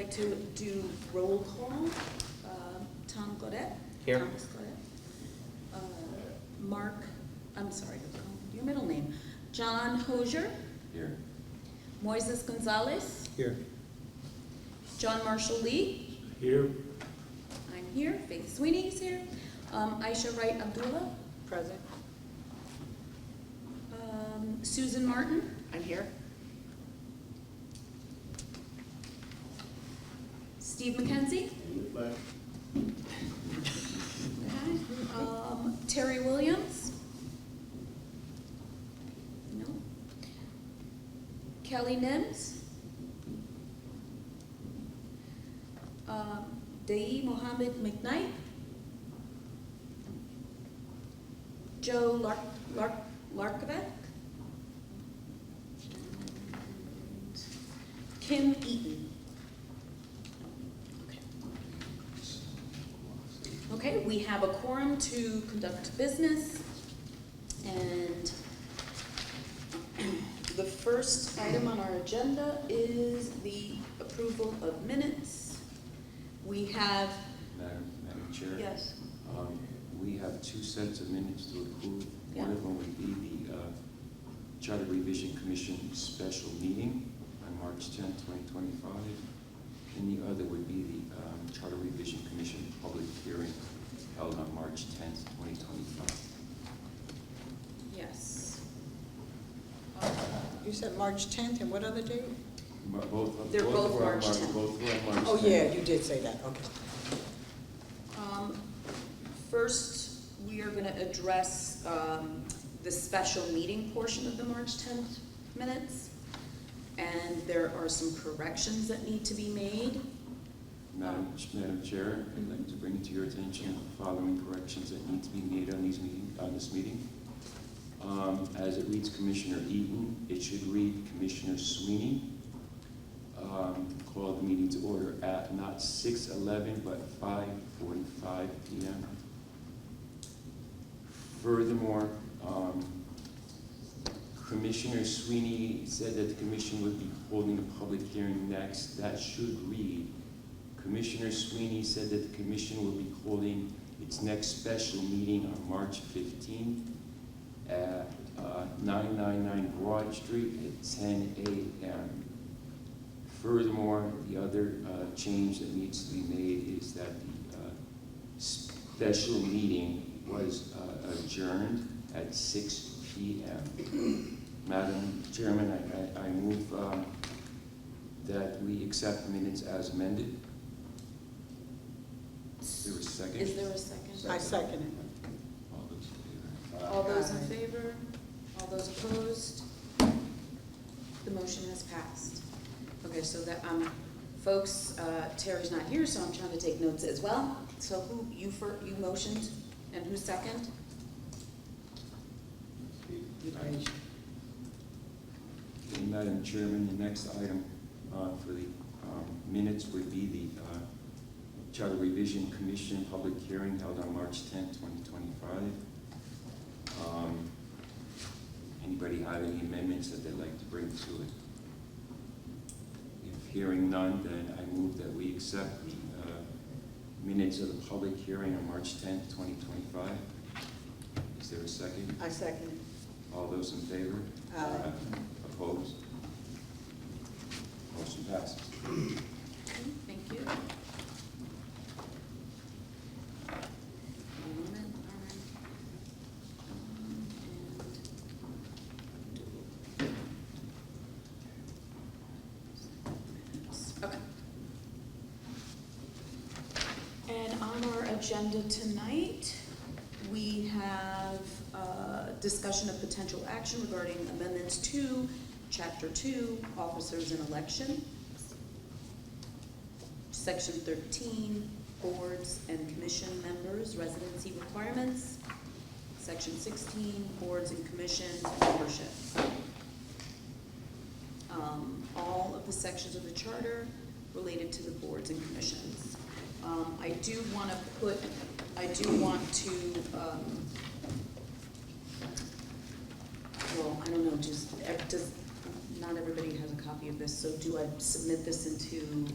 like to do roll call. Tom Godet. Here. Thomas Godet. Mark, I'm sorry, your middle name. John Hosier. Here. Moises Gonzalez. Here. John Marshall Lee. Here. I'm here. Faith Sweeney's here. Aisha Wright Abdullah. Present. Susan Martin. I'm here. Steve McKenzie. Okay. Terry Williams. No. Kelly Nims. Dei Mohammed McKnight. Joe Larkovic. Kim Eaton. Okay, we have a quorum to conduct business, and the first item on our agenda is the approval of minutes. We have, Madam Chair? yes, We have two sets of minutes to approve. Yeah. One of them would be the Charter Revision Commission special meeting on March 10th, 2025. And the other would be the Charter Revision Commission public hearing held on March 10th, 2025. yes. You said March 10th, and what other date? They're both were on March 10th. Both were on March 10th. Oh, yeah, you did say that, okay. First, we are going to address the special meeting portion of the March 10th minutes, and there are some corrections that need to be made. Madam Chair, I'd like to bring to your attention the following corrections that need to be made on this meeting. As it reads Commissioner Eaton, it should read Commissioner Sweeney. Call the meeting to order at not 6:11 but 5:45 p.m. Furthermore, Commissioner Sweeney said that the commission would be holding a public hearing next. That should read, Commissioner Sweeney said that the commission will be holding its next special meeting on March 15th at 999 Broad Street at 10 a.m. Furthermore, the other change that needs to be made is that the special meeting was adjourned at 6 p.m. Madam Chairman, I move that we accept the minutes as amended. Is there a second? Is there a second? I second it. All those in favor? All those in favor? All those opposed? The motion has passed. Okay, so that, folks, Terry's not here, so I'm trying to take notes as well. So you motioned, and who second? Okay, Madam Chairman, the next item for the minutes would be the Charter Revision Commission public hearing held on March 10th, 2025. Anybody have any amendments that they'd like to bring to it? If hearing none, then I move that we accept the minutes of the public hearing on March 10th, 2025. Is there a second? I second it. All those in favor? Aye. Opposed? Motion passes. Okay, thank you. Okay. And on our agenda tonight, we have discussion of potential action regarding amendments to Chapter 2, Officers in Election, Section 13, Boards and Commission Members, Residency Requirements, Section 16, Boards and Commissions, Membership. All of the sections of the Charter related to the boards and commissions. I do want to, well, I don't know, not everybody has a copy of this, so do I submit this into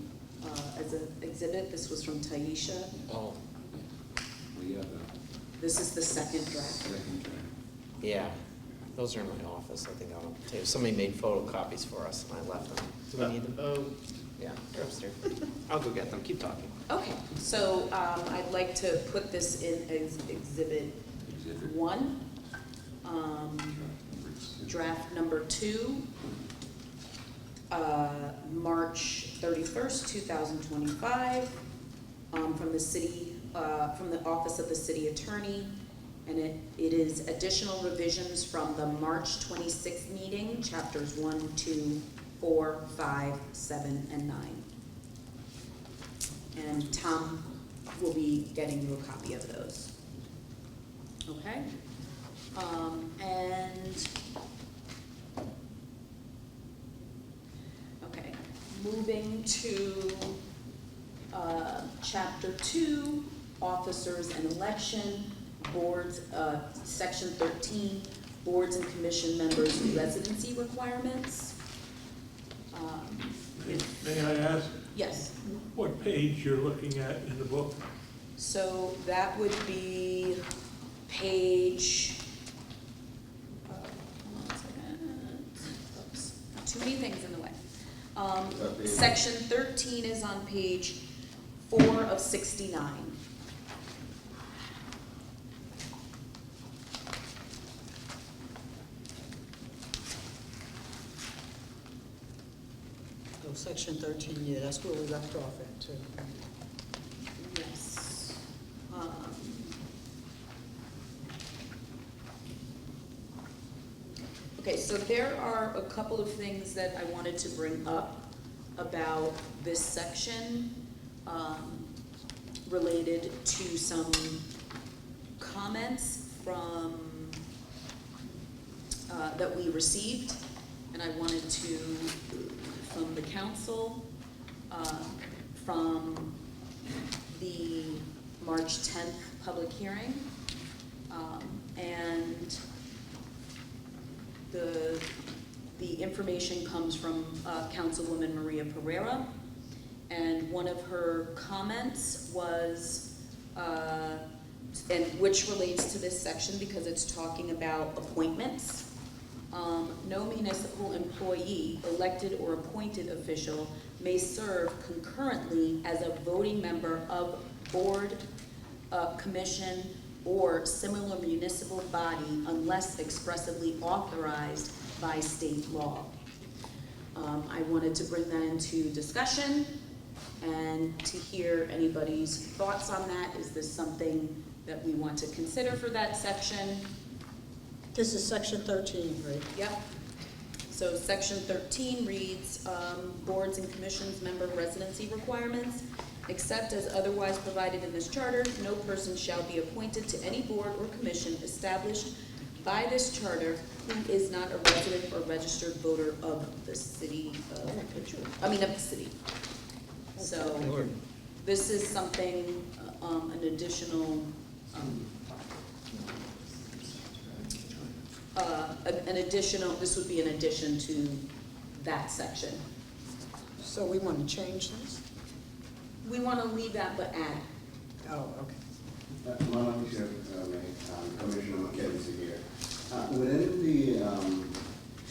as an exhibit. This was from Taisha. Oh, We have a This is the second draft. second draft. yeah. Those are in my office. I think I'll tell you. Somebody made photocopies for us and I left them. Do we need them? Oh, Yeah, they're upstairs. I'll go get them. Keep talking. Okay, so I'd like to put this in as exhibit Exhibit 1, draft number 2. draft number 2, March 31st, 2025, from the city, from the Office of the City Attorney, and it is additional revisions from the March 26th meeting, chapters 1, 2, 4, 5, 7, and 9. And Tom will be getting you a copy of those. Okay? Okay, moving to chapter 2, officers and election, boards, section 13, boards and commission members' residency requirements. May I ask Yes, what page you're looking at in the book? so that would be page, hold on a second, oops, too many things in the way. Section 13 is on page 4 of 69. Oh, section 13, yeah, that's where we left off at, too. Yes. Okay, so there are a couple of things that I wanted to bring up about this section, related to some comments from, that we received, and I wanted to, from the council, from the March 10th public hearing, and the information comes from Councilwoman Maria Pereira, and one of her comments was, and which relates to this section because it's talking about appointments. No municipal employee, elected or appointed official, may serve concurrently as a voting member of board, commission, or similar municipal body unless expressly authorized by state law. I wanted to bring that into discussion and to hear anybody's thoughts on that. Is this something that we want to consider for that section? This is section 13, right? Yep. So section 13 reads, boards and commissions member residency requirements. Except as otherwise provided in this charter, no person shall be appointed to any board or commission established by this charter who is not a resident or registered voter of the city of Bridgeport. of the city. So this is something, an additional, this would be an addition to that section. So we want to change this? We want to leave that but add. Oh, okay. Madam Chair, Commissioner McKenzie here. Within the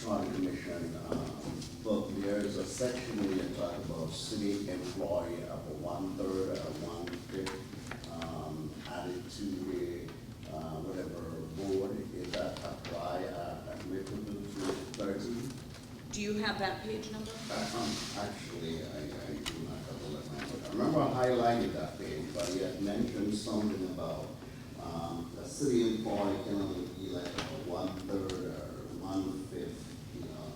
Charter Commission book, there is a section where you talk about city employee of 1/3 or 1/5 added to the whatever board. Is that apply applicable to 13? Do you have that page number? Actually, I do not have a look. I remember I highlighted that page, but you had mentioned something about a city employee can only be like 1/3 or 1/5, you know.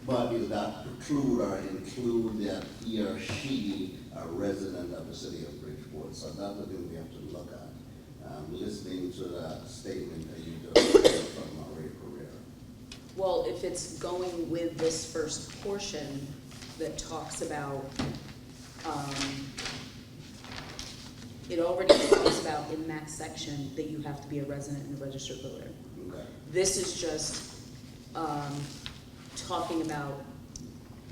But is that preclude or include that he or she a resident of the city of Bridgeport? So that's the thing we have to look at. Listening to that statement that you just said from Maria Pereira. Well, if it's going with this first portion that talks about, it already talks about in that section that you have to be a resident and a registered voter. Okay. This is just talking about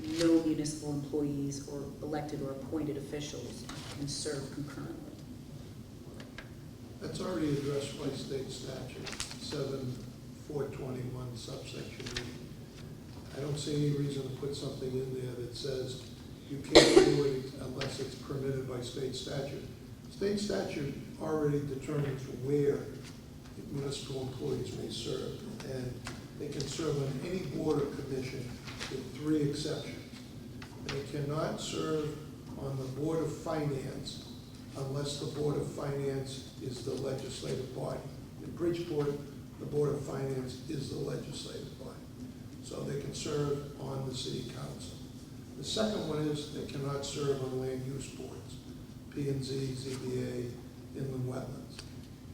no municipal employees or elected or appointed officials can serve concurrently. That's already addressed by state statute, 7-421 subsection E. I don't see any reason to put something in there that says you can't do it unless it's permitted by state statute. State statute already determines where municipal employees may serve, and they can serve on any board or commission with 3 exceptions. They cannot serve on the Board of Finance unless the Board of Finance is the legislative body. In Bridgeport, the Board of Finance is the legislative body. So they can serve on the city council. The second one is they cannot serve on land use boards, P&Z, ZBA, inland wetlands.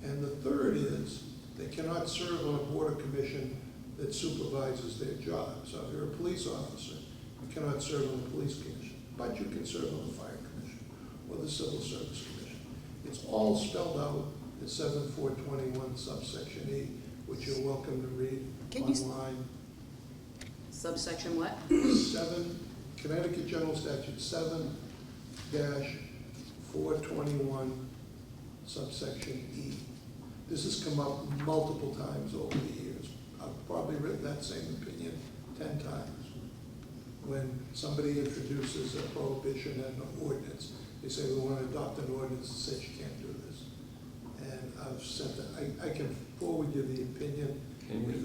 And the third is they cannot serve on a board or commission that supervises their job. So if you're a police officer, you cannot serve on the police commission, but you can serve on the fire commission or the civil service commission. It's all spelled out in 7-421 subsection E, which you're welcome to read Can you online. Subsection what? 7, Connecticut General Statute 7-421 subsection E. This has come up multiple times over the years. I've probably written that same opinion 10 times. When somebody introduces a prohibition and an ordinance, they say, we want to adopt an ordinance that says you can't do this. And I've sent that, I can forward you the opinion. Can we At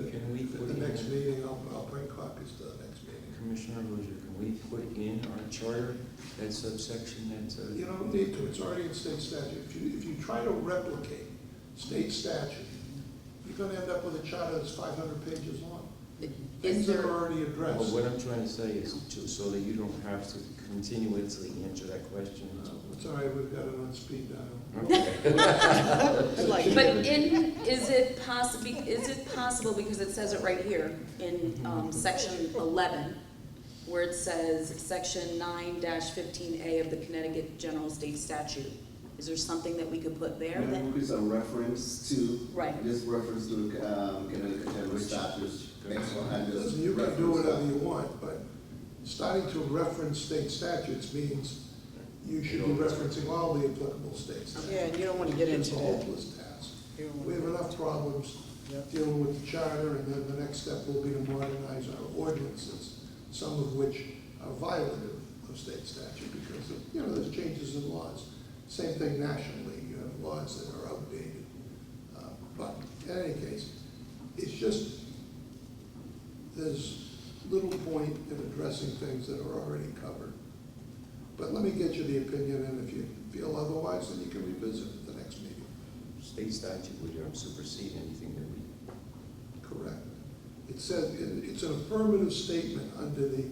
put the in, next meeting, I'll bring copies to the next meeting. Commissioner Rozier, can we put in our charter that subsection that, You don't need to, it's already in state statute. If you try to replicate state statute, you're gonna end up with a charter that's 500 pages long. Is Things that there, are already well, addressed. what I'm trying to say is so that you don't have to continuously answer that question. It's all right, we've got it on speed dial. Okay. Like, but is it possible, because it says it right here in section 11, where it says section 9-15A of the Connecticut General State Statute, is there something that we could put there that? There is a reference to, Right. this reference to Connecticut General Statutes. Next one, I just Listen, you can do reference whatever that. you want, but starting to reference state statutes means you should be referencing all the applicable states. yeah, and you don't want to get It's into a that. hopeless task. You don't We have wanna- enough problems Yep. dealing with the charter, and then the next step will be to modernize our ordinances, some of which are violative of state statute, because, there's changes in laws. Same thing nationally, you have laws that are outdated. But in any case, it's just, there's little point in addressing things that are already covered. But let me get you the opinion, and if you feel otherwise, then you can revisit it at the next meeting. State statute would supersede anything that we. Correct. It says, it's an affirmative statement under the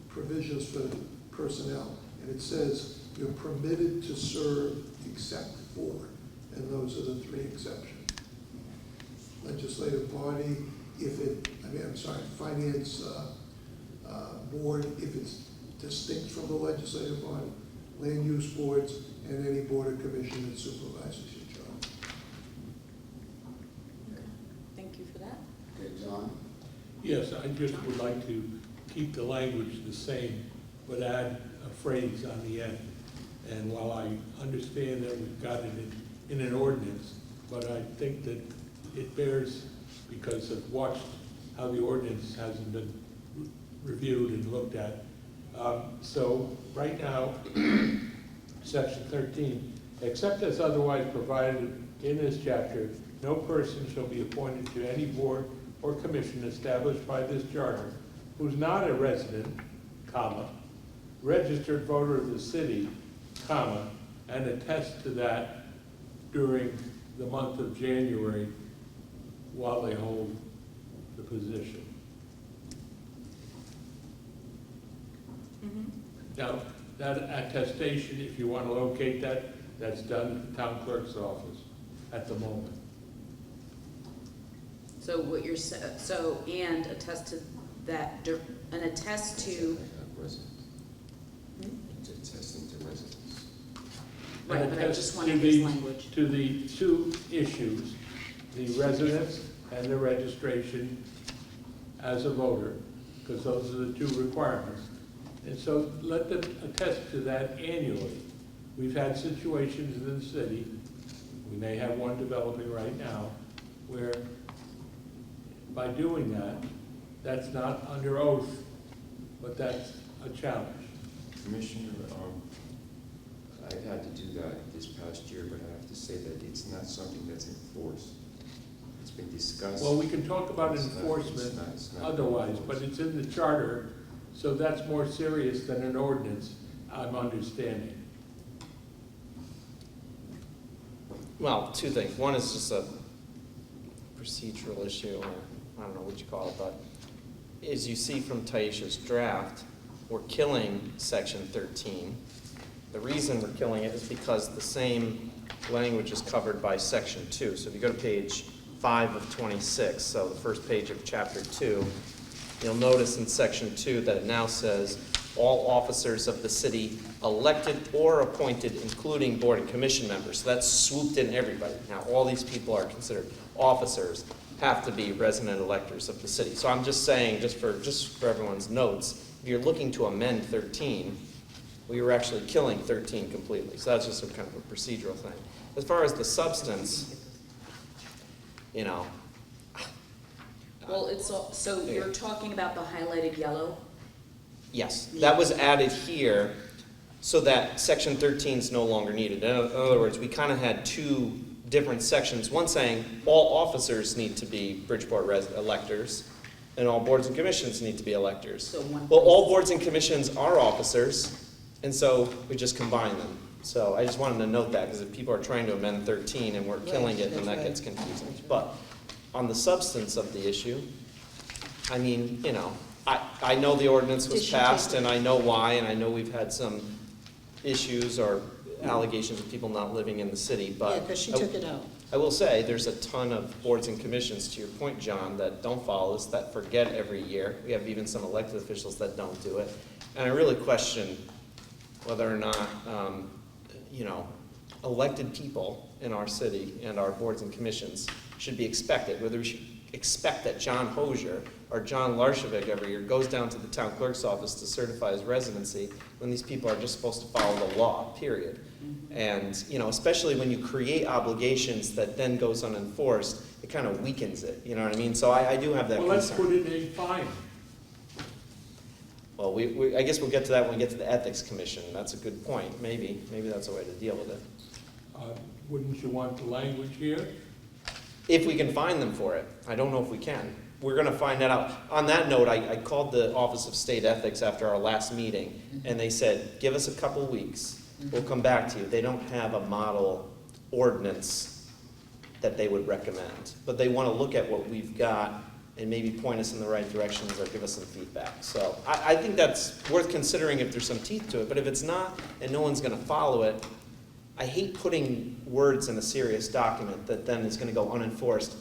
provisions for personnel, and it says you're permitted to serve except for, and those are the 3 exceptions. Legislative body, finance board, if it's distinct from the legislative body, land use boards, and any board or commission that supervises your job. Thank you for that. Okay, John? Yes, I just would like to keep the language the same, but add a phrase on the end. And while I understand that we've got it in an ordinance, but I think that it bears, because I've watched how the ordinance hasn't been reviewed and looked at. So right now, section 13, except as otherwise provided in this chapter, no person shall be appointed to any board or commission established by this charter who's not a resident, comma, registered voter of the city, comma, and attest to that during the month of January while they hold the position. Now, that attestation, if you want to locate that, that's done at the town clerk's office at the moment. So what you're, and attest to that, and attest to, Residents. It's attesting to residents. right, And but I attest just want to to use the- language. To the 2 issues, the residence and the registration as a voter, because those are the two requirements. And so let them attest to that annually. We've had situations in the city, we may have one developing right now, where by doing that, that's not under oath, but that's a challenge. Commissioner, I've had to do that this past year, but I have to say that it's not something that's enforced. It's been discussed. Well, we can talk about It's not- enforcement it's not otherwise, enforced. but it's in the charter, so that's more serious than an ordinance, I'm understanding. Well, two things. One is just a procedural issue, or I don't know what you call it, but as you see from Taisha's draft, we're killing section 13. The reason we're killing it is because the same language is covered by section 2. So if you go to page 5 of 26, so the first page of chapter 2, you'll notice in section 2 that it now says, all officers of the city elected or appointed, including board and commission members. So that's swooped in everybody. Now, all these people are considered officers, have to be resident electors of the city. So I'm just saying, just for everyone's notes, if you're looking to amend 13, we were actually killing 13 completely. So that's just a kind of a procedural thing. As far as the substance, you know. Well, it's, so you're talking about the highlighted yellow? Yes, that was added here so that section 13 is no longer needed. In other words, we kind of had two different sections. One saying all officers need to be Bridgeport electors, and all boards and commissions need to be electors. So one. Well, all boards and commissions are officers, and so we just combine them. So I just wanted to note that, because if people are trying to amend 13 and we're killing it, then that gets confusing. But on the substance of the issue, I mean, you know, I know the ordinance was passed, and I know why, and I know we've had some issues or allegations of people not living in the city, but Yeah, because she took it out. I will say, there's a ton of boards and commissions, to your point, John, that don't follow this, that forget every year. We have even some elected officials that don't do it. And I really question whether or not, you know, elected people in our city and our boards and commissions should be expected, whether we should expect that John Hosier or John Larshevik every year goes down to the town clerk's office to certify his residency when these people are just supposed to follow the law, period. And, you know, especially when you create obligations that then goes unenforced, it kind of weakens it, you know what I mean? So I do have that Well, let's concern. put it in fine. Well, I guess we'll get to that when we get to the Ethics Commission. That's a good point. Maybe that's a way to deal with it. Wouldn't you want the language here? If we can find them for it. I don't know if we can. We're going to find that out. On that note, I called the Office of State Ethics after our last meeting, and they said, give us a couple weeks. We'll come back to you. They don't have a model ordinance that they would recommend, but they want to look at what we've got and maybe point us in the right directions or give us some feedback. So I think that's worth considering if there's some teeth to it, but if it's not and no one's going to follow it, I hate putting words in a serious document that then is going to go unenforced,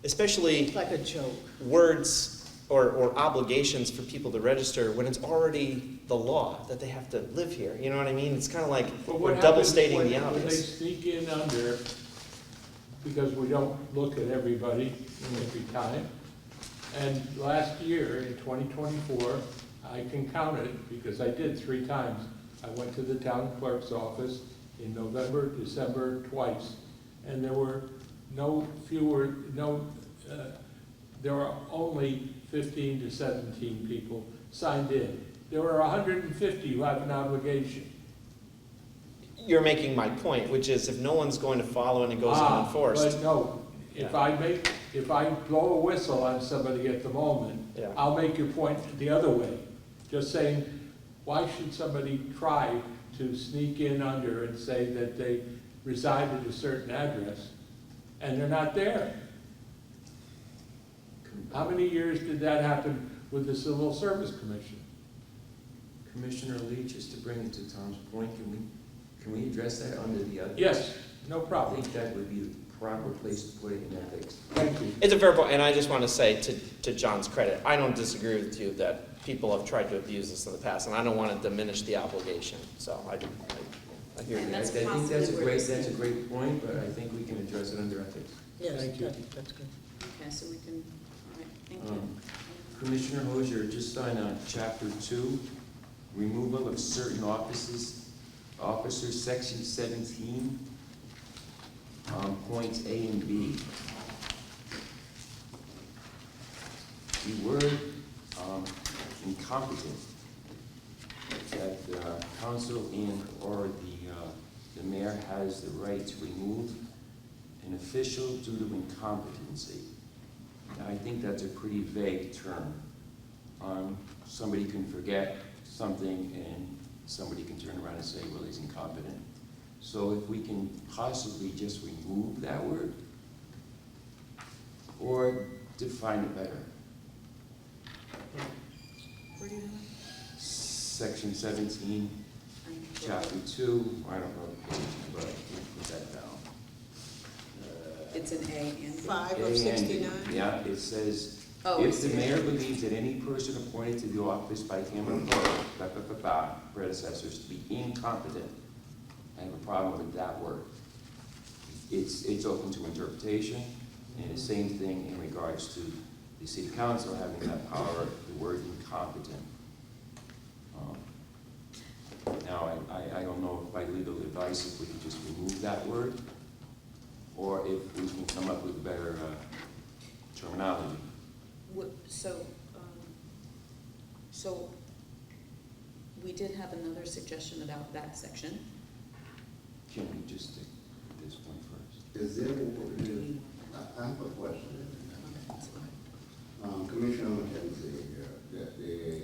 especially It's like a joke. words or obligations for people to register when it's already the law that they have to live here. You know what I mean? It's kind of like But we're what double happens stating when the they obvious. sneak in under, because we don't look at everybody every time? And last year, in 2024, I can count it, because I did 3 times. I went to the town clerk's office in November, December, twice, and there were there were only 15 to 17 people signed in. There were 150 who have an obligation. You're making my point, which is if no one's going to follow and it goes unenforced. But no, if I blow a whistle on somebody at the moment, Yeah. I'll make your point the other way. Just saying, why should somebody try to sneak in under and say that they reside at a certain address and they're not there? How many years did that happen with the Civil Service Commission? Commissioner Lee, just to bring it to Tom's point, can we address that under the other? Yes, no I problem. think that would be the proper place to put it in ethics. Thank you. It's a fair point, and I just want to say to John's credit, I don't disagree with you that people have tried to abuse this in the past, and I don't want to diminish the obligation. So I hear And you. that's I think possibly that's where this- a great point, but I think we can address it under ethics. Yes, Thank you. that's good. Okay, so we can, all right, thank you. Commissioner Hosier, just on chapter 2, removal of certain officers, section 17, points A and B. The word incompetent, that the council and or the mayor has the right to remove an official due to incompetency. Now, I think that's a pretty vague term. Somebody can forget something and somebody can turn around and say, well, he's incompetent. So if we can possibly just remove that word or define it better. Where do you have it? Section 17, chapter 2, I don't know the page, but we'll put that down. It's an A and B. 5 A of and- 69? Yeah, it says, Oh, if the it's- mayor believes that any person appointed to the office by him or her predecessors to be incompetent, I have a problem with that word. It's open to interpretation, and the same thing in regards to the city council having that power, the word incompetent. Now, I don't know if by legal advice, if we could just remove that word, or if we can come up with better terminology. So we did have another suggestion about that section. Can we just stick with this one first? Is there, I have a question. Commissioner McKenzie here, that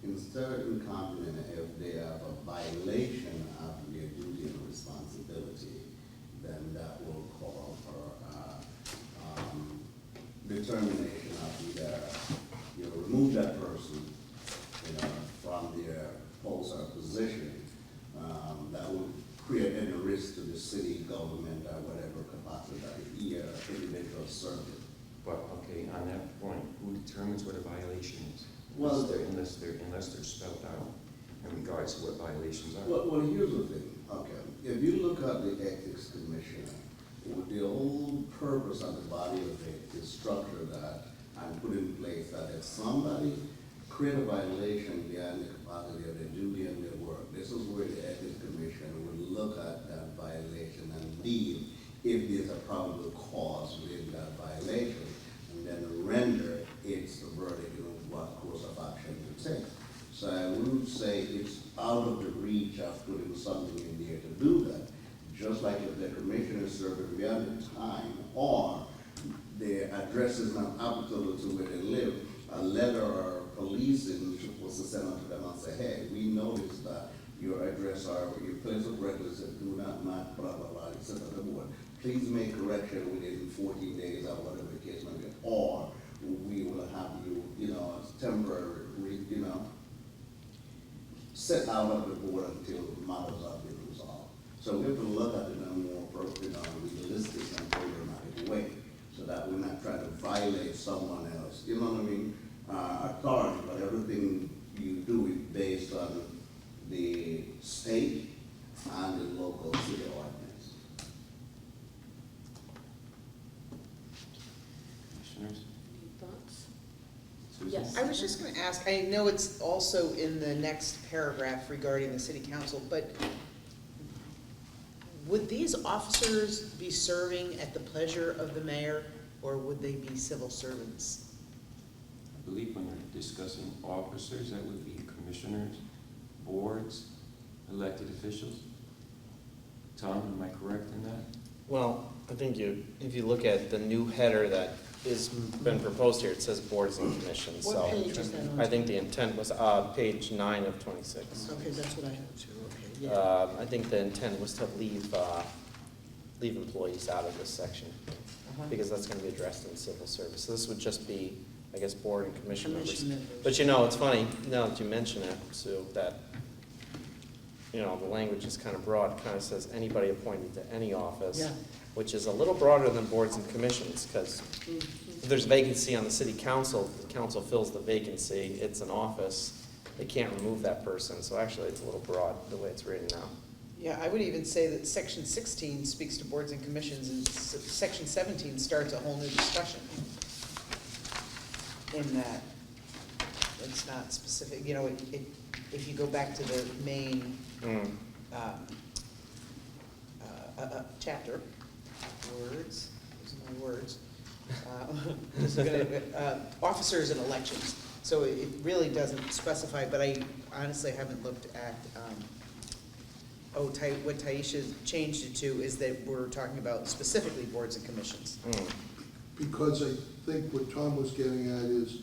instead of incompetent, if they have a violation of their duty and responsibility, then that will call for determination of either you remove that person, from their post or position. That would create any risk to the city government or whatever capacity that the individual served. But, okay, on that point, who determines what a violation is? Well- Unless they're spelled out in regards to what violations are. Well, here's the thing, okay, if you look at the ethics commission, the whole purpose of the body of it is structured that and put in place that if somebody create a violation beyond the capacity of their duty and their work, this is where the ethics commission would look at that violation and deem if there's a probable cause within that violation, and then render its verdict of what course of action to take. So I wouldn't say it's out of the reach of putting something in there to do that. Just like if the commissioner is serving beyond the time, or their address is not applicable to where they live, a letter or police is supposed to send out to them and say, hey, we noticed that your address or your place of residence do not match, blah, blah, blah, etc. The board. Please make correction within 14 days or whatever the case may be, or we will have you, temporary, set out of the board until matters are being resolved. So we have to look at it in a more appropriate, realistic and programmatic way, so that we're not trying to violate someone else, what I mean, authority, but everything you do is based on the state and the local city ordinance. Commissioners? Any thoughts? Susan? Yes. I was just gonna ask, I know it's also in the next paragraph regarding the city council, but would these officers be serving at the pleasure of the mayor, or would they be civil servants? I believe when you're discussing officers, that would be commissioners, boards, elected officials. Tom, am I correct in that? Well, I think if you look at the new header that is been proposed here, it says boards and commissions, so. What page is that on? I think the intent was, page 9 of 26. Okay, that's what I have too, okay, yeah. I think the intent was to leave employees out of this section, Uh-huh. because that's gonna be addressed in civil service. So this would just be, I guess, board and commission members. Commission members. But it's funny, now that you mention it, Sue, that, the language is kind of broad, kind of says anybody appointed to any office. Yeah. Which is a little broader than boards and commissions, because if there's vacancy on the city council, the council fills the vacancy, it's an office, they can't remove that person, so actually it's a little broad, the way it's written now. Yeah, I would even say that section 16 speaks to boards and commissions, and section 17 starts a whole new discussion in that. it's not specific, you know, if you go back to the main, chapter, words, those are my words. This is gonna, officers and elections, so it really doesn't specify, but I honestly haven't looked at, what Taisha changed it to is that we're talking about specifically boards and commissions. Because I think what Tom was getting at is,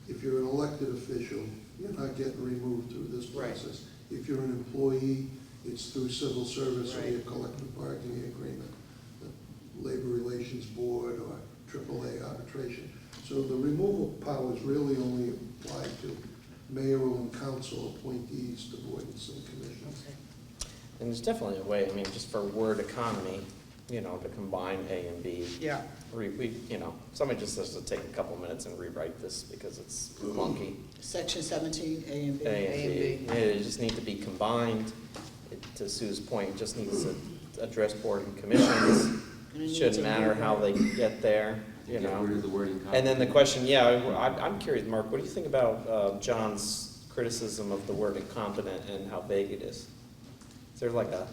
if you're an elected official, you're not getting removed through this Right. process. If you're an employee, it's through civil service or Right. your collective bargaining agreement, the Labor Relations Board or AAA arbitration. So the removal powers really only apply to mayoral and council appointees to boards and commissions. Okay. And there's definitely a way, I mean, just for word economy, you know, to combine A and B. Yeah, Somebody just has to take a couple minutes and rewrite this because it's clunky. Section 17, A and B. A and A B. and It just need to be combined. To Sue's point, it just needs to address board and commissions. And it needs Shouldn't a matter how they get there, you Get know. rid of the word And then the incompetent. question, I'm curious, Mark, what do you think about John's criticism of the word incompetent and how vague it is? Is there like I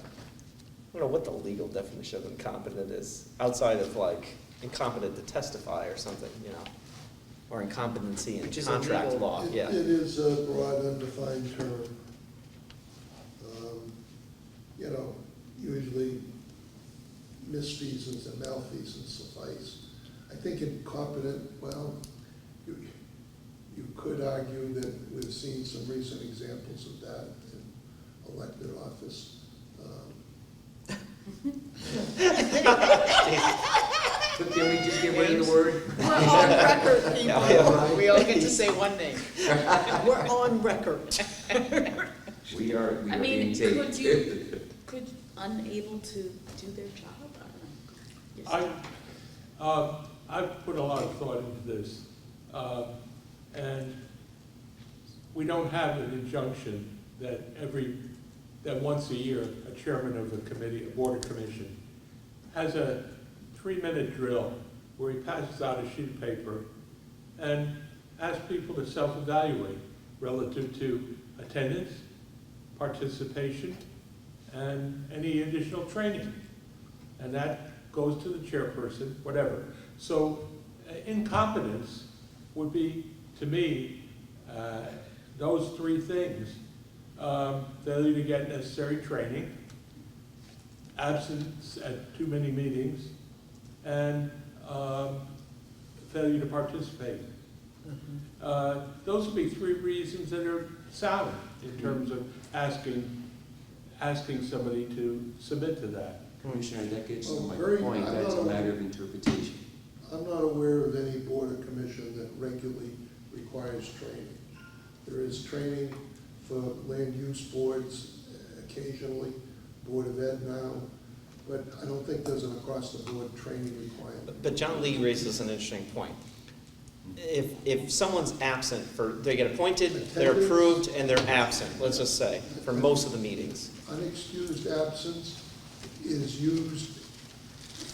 don't know what the legal definition of incompetent is, outside of like incompetent to testify or something, you know? Or incompetency in Which is a contract legal- law, It yeah. is a broad, undefined term. Usually misfeasance and malfeasance suffice. I think incompetent, well, you could argue that we've seen some recent examples of that in elected office. But can we just get rid of the word? We're on record, people. Yeah. we all get to say one name. We're on record. We are I being mean, taped. could unable to do their job? I don't know. Yes. I've put a lot of thought into this, and we don't have an injunction that once a year, a chairman of a committee, a board or commission, has a 3-minute drill where he passes out a sheet of paper and asks people to self-evaluate relative to attendance, participation, and any additional training. And that goes to the chairperson, whatever. So incompetence would be, to me, those 3 things. Failure to get necessary training, absence at too many meetings, and failure to participate. Those would be 3 reasons that are sound in terms of asking somebody to submit to that. Commissioner, that gets to Well, my very- point, I that's a don't- matter of interpretation. I'm not aware of any board or commission that regularly requires training. There is training for land use boards occasionally, Board of Ed now, but I don't think there's an across-the-board training requirement. But John Lee raises an interesting point. If someone's absent they get appointed, they're approved, and they're absent, let's just say, for most of the meetings. Unexcused absence is used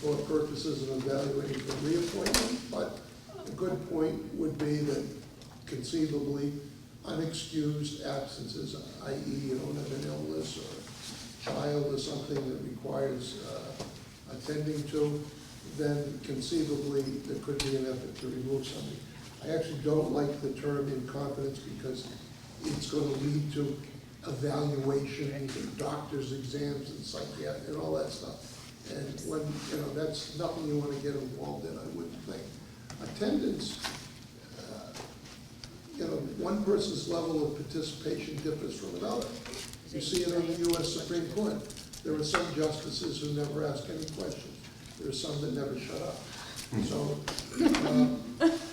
for purposes of evaluating for reappointment, but a good point would be that conceivably, unexcused absences, i.e. you don't have an illness or a child or something that requires attending to, then conceivably there could be an effort to remove somebody. I actually don't like the term incompetence because it's going to lead to evaluation and doctor's exams and psychiatric and all that stuff. And when, that's nothing you want to get involved in, I wouldn't think. Attendance, one person's level of participation differs from another. You see it on the U.S. Supreme Court. There are some justices who never ask any questions. There are some that never shut up. So,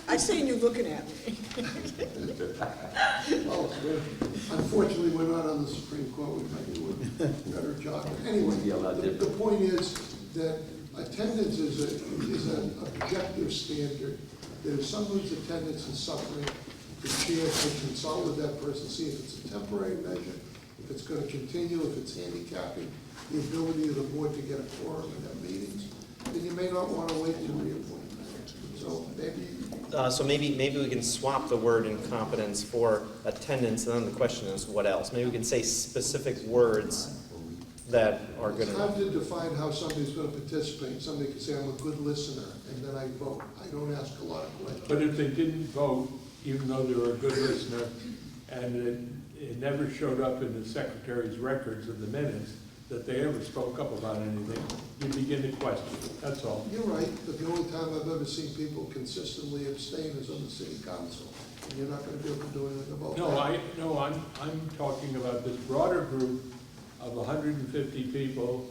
I seen you looking at me. well, unfortunately, we're not on the Supreme Court. We might do a better job. But anyway, Be a lot the different. point is that attendance is an objective standard. That if someone's attendance is suffering, the chair should consult with that person, see if it's a temporary measure, if it's going to continue, if it's handicapping the ability of the board to get a quorum and have meetings, then you may not want to wait to reappoint. So maybe So maybe we can swap the word incompetence for attendance, and then the question is what else? Maybe we can say specific words that are good It's enough. hard to define how somebody's gonna participate. Somebody could say, I'm a good listener, and then I vote. I don't ask a lot of questions. But if they didn't vote, even though they were a good listener, and it never showed up in the secretary's records of the minutes that they ever spoke up about anything, you begin to question. That's all. You're right, but the only time I've ever seen people consistently abstain is on the city council. And you're not gonna be able to do anything about that. No, I'm talking about this broader group of 150 people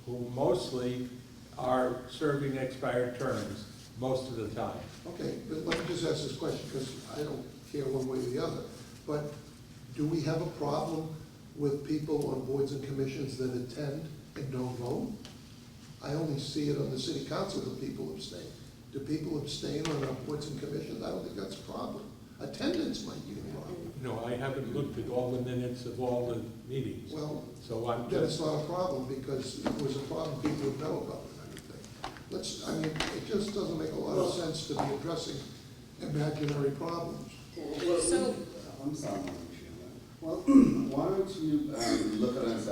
who mostly are serving expired terms most of the time. Okay, but let me just ask this question, because I don't care one way or the other. But do we have a problem with people on boards and commissions that attend and don't vote? I only see it on the city council that people abstain. Do people abstain on our boards and commissions? I don't think that's a problem. Attendance might be a problem. No, I haven't looked at all the minutes of all the meetings, Well, so I'm then it's just, not a problem, because if it was a problem, people would know about it, I would think. I mean, it just doesn't make a lot of sense to be addressing imaginary problems. So, I'm sorry, Madam Chairman. Well, why don't you look at it as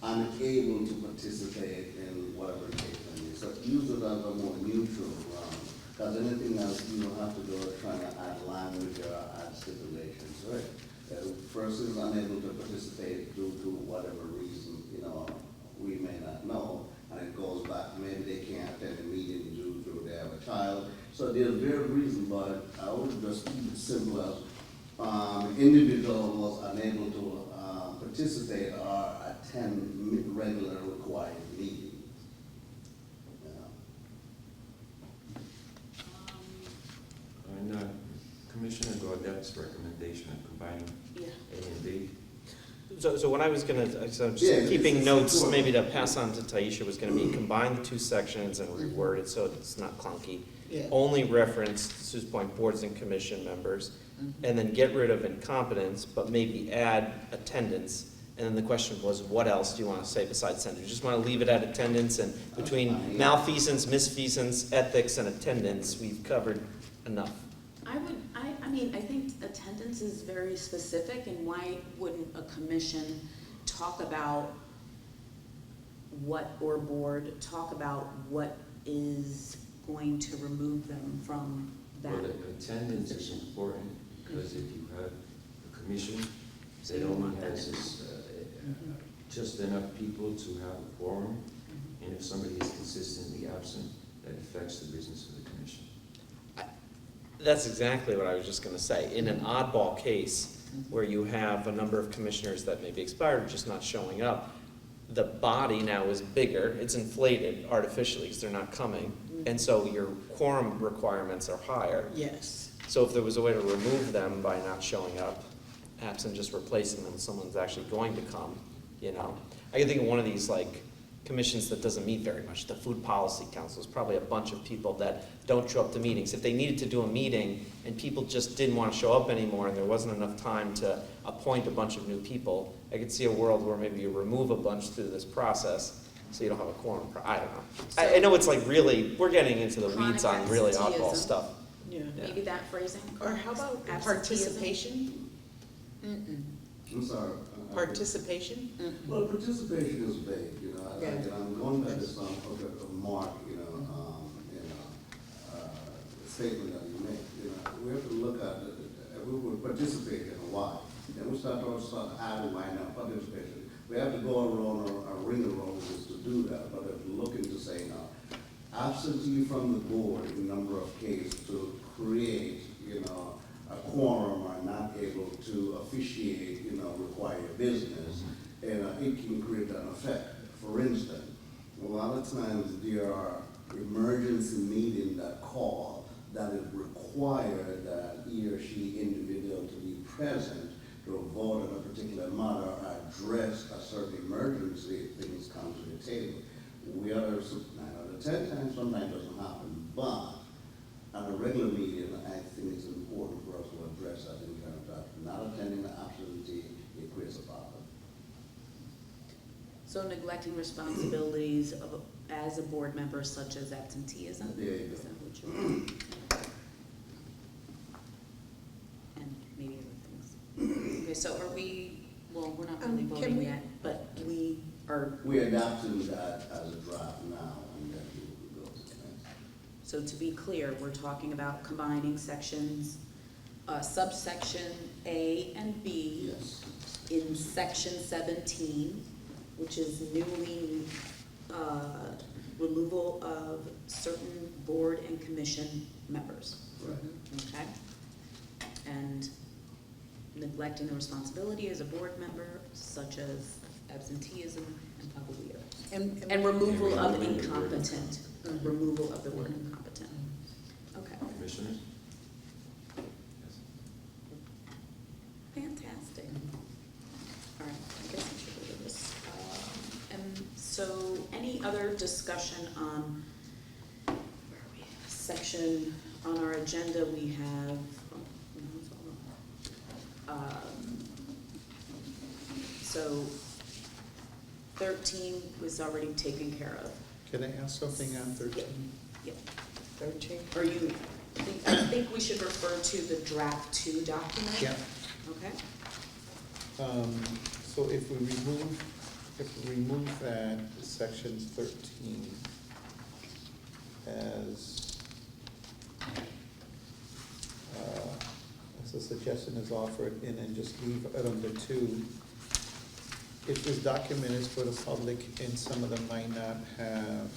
unable to participate in whatever the case may be? So use it as a more neutral ground, because anything else you will have to go trying to add language or add stipulations, right? Person is unable to participate due to whatever reason, we may not know, and it goes back, maybe they can't attend a meeting due to they have a child. So there's various reasons, but I would just keep it simple as individual was unable to participate or attend regular required meetings. And Commissioner Gaudet's recommendation of combining yeah. A and B. So what I was gonna, so I'm Yeah, just keeping it's notes, cool. maybe to pass on to Taisha, was gonna be combine the two sections and reword it so it's not clunky. Yeah. Only reference, to Sue's point, boards and commission members, and then get rid of incompetence, but maybe add attendance. And then the question was, what else do you want to say besides attendance? You just want to leave it at attendance, and between malfeasance, misfeasance, ethics, and attendance, we've covered enough. I think attendance is very specific, and why wouldn't a commission talk about or board talk about what is going to remove them from that Well, the attendance is position? important, because if you have a commission So that you only want that has in this, just enough people to have a quorum, and if somebody is consistently absent, that affects the business of the commission. That's exactly what I was just gonna say. In an oddball case, where you have a number of commissioners that may be expired, just not showing up, the body now is bigger, it's inflated artificially because they're not coming, and so your quorum requirements are higher. Yes. So if there was a way to remove them by not showing up, absent just replacing them with someone who's actually going to come, I can think of one of these commissions that doesn't meet very much. The Food Policy Council is probably a bunch of people that don't show up to meetings. If they needed to do a meeting and people just didn't want to show up anymore and there wasn't enough time to appoint a bunch of new people, I could see a world where maybe you remove a bunch through this process so you don't have a quorum. I don't know. I know it's we're getting into the Chronic weeds on really oddball absenteeism. stuff. Yeah. Maybe that phrasing? Or how about Absenteeism? participation? I'm sorry. Participation? Well, participation is vague, Yeah. I'm going back to some of the Mark, statement that you made, we have to look at, we would participate in a while, then we start adding line up participation. We have to go around or ring around just to do that, but if we're looking to say now, absentee from the board in a number of cases to create, a quorum or not able to officiate, required business, and it can create an effect. For instance, a lot of times there are emergency meetings that call that it require that he or she individual to be present to vote on a particular matter or address a certain emergency, things come to the table. We are, 9 out of 10 times, sometimes doesn't happen, but on a regular meeting, I think it's important for us to address that in terms of not attending the absentee, it creates a problem. So neglecting responsibilities as a board member such as absenteeism? There you go. Is that what you're? maybe other things. Okay, so are we, well, we're not really Can voting we- yet, but we are, We're adopting that as a draft now, and then we will go to the next. so to be clear, we're talking about combining sections, subsection A and B Yes. in section 17, which is newly, removal of certain board and commission members. Right. Okay? And neglecting the responsibility as a board member, such as absenteeism and probably others. And removal of removing the word incompetent, removal of the word incompetent. Okay, Commissioners? Yes. fantastic. All right, I guess I should go to this. And so, any other discussion on, where are we? Section, on our agenda, we have, so 13 was already taken care of. Can I ask something on 13? Yep. 13? Are you, I think we should refer to the draft 2 document? Yeah. Okay. So if we remove that, section 13 as a suggestion is offered, and then just leave it under 2. If this document is for the public and some of them might not have,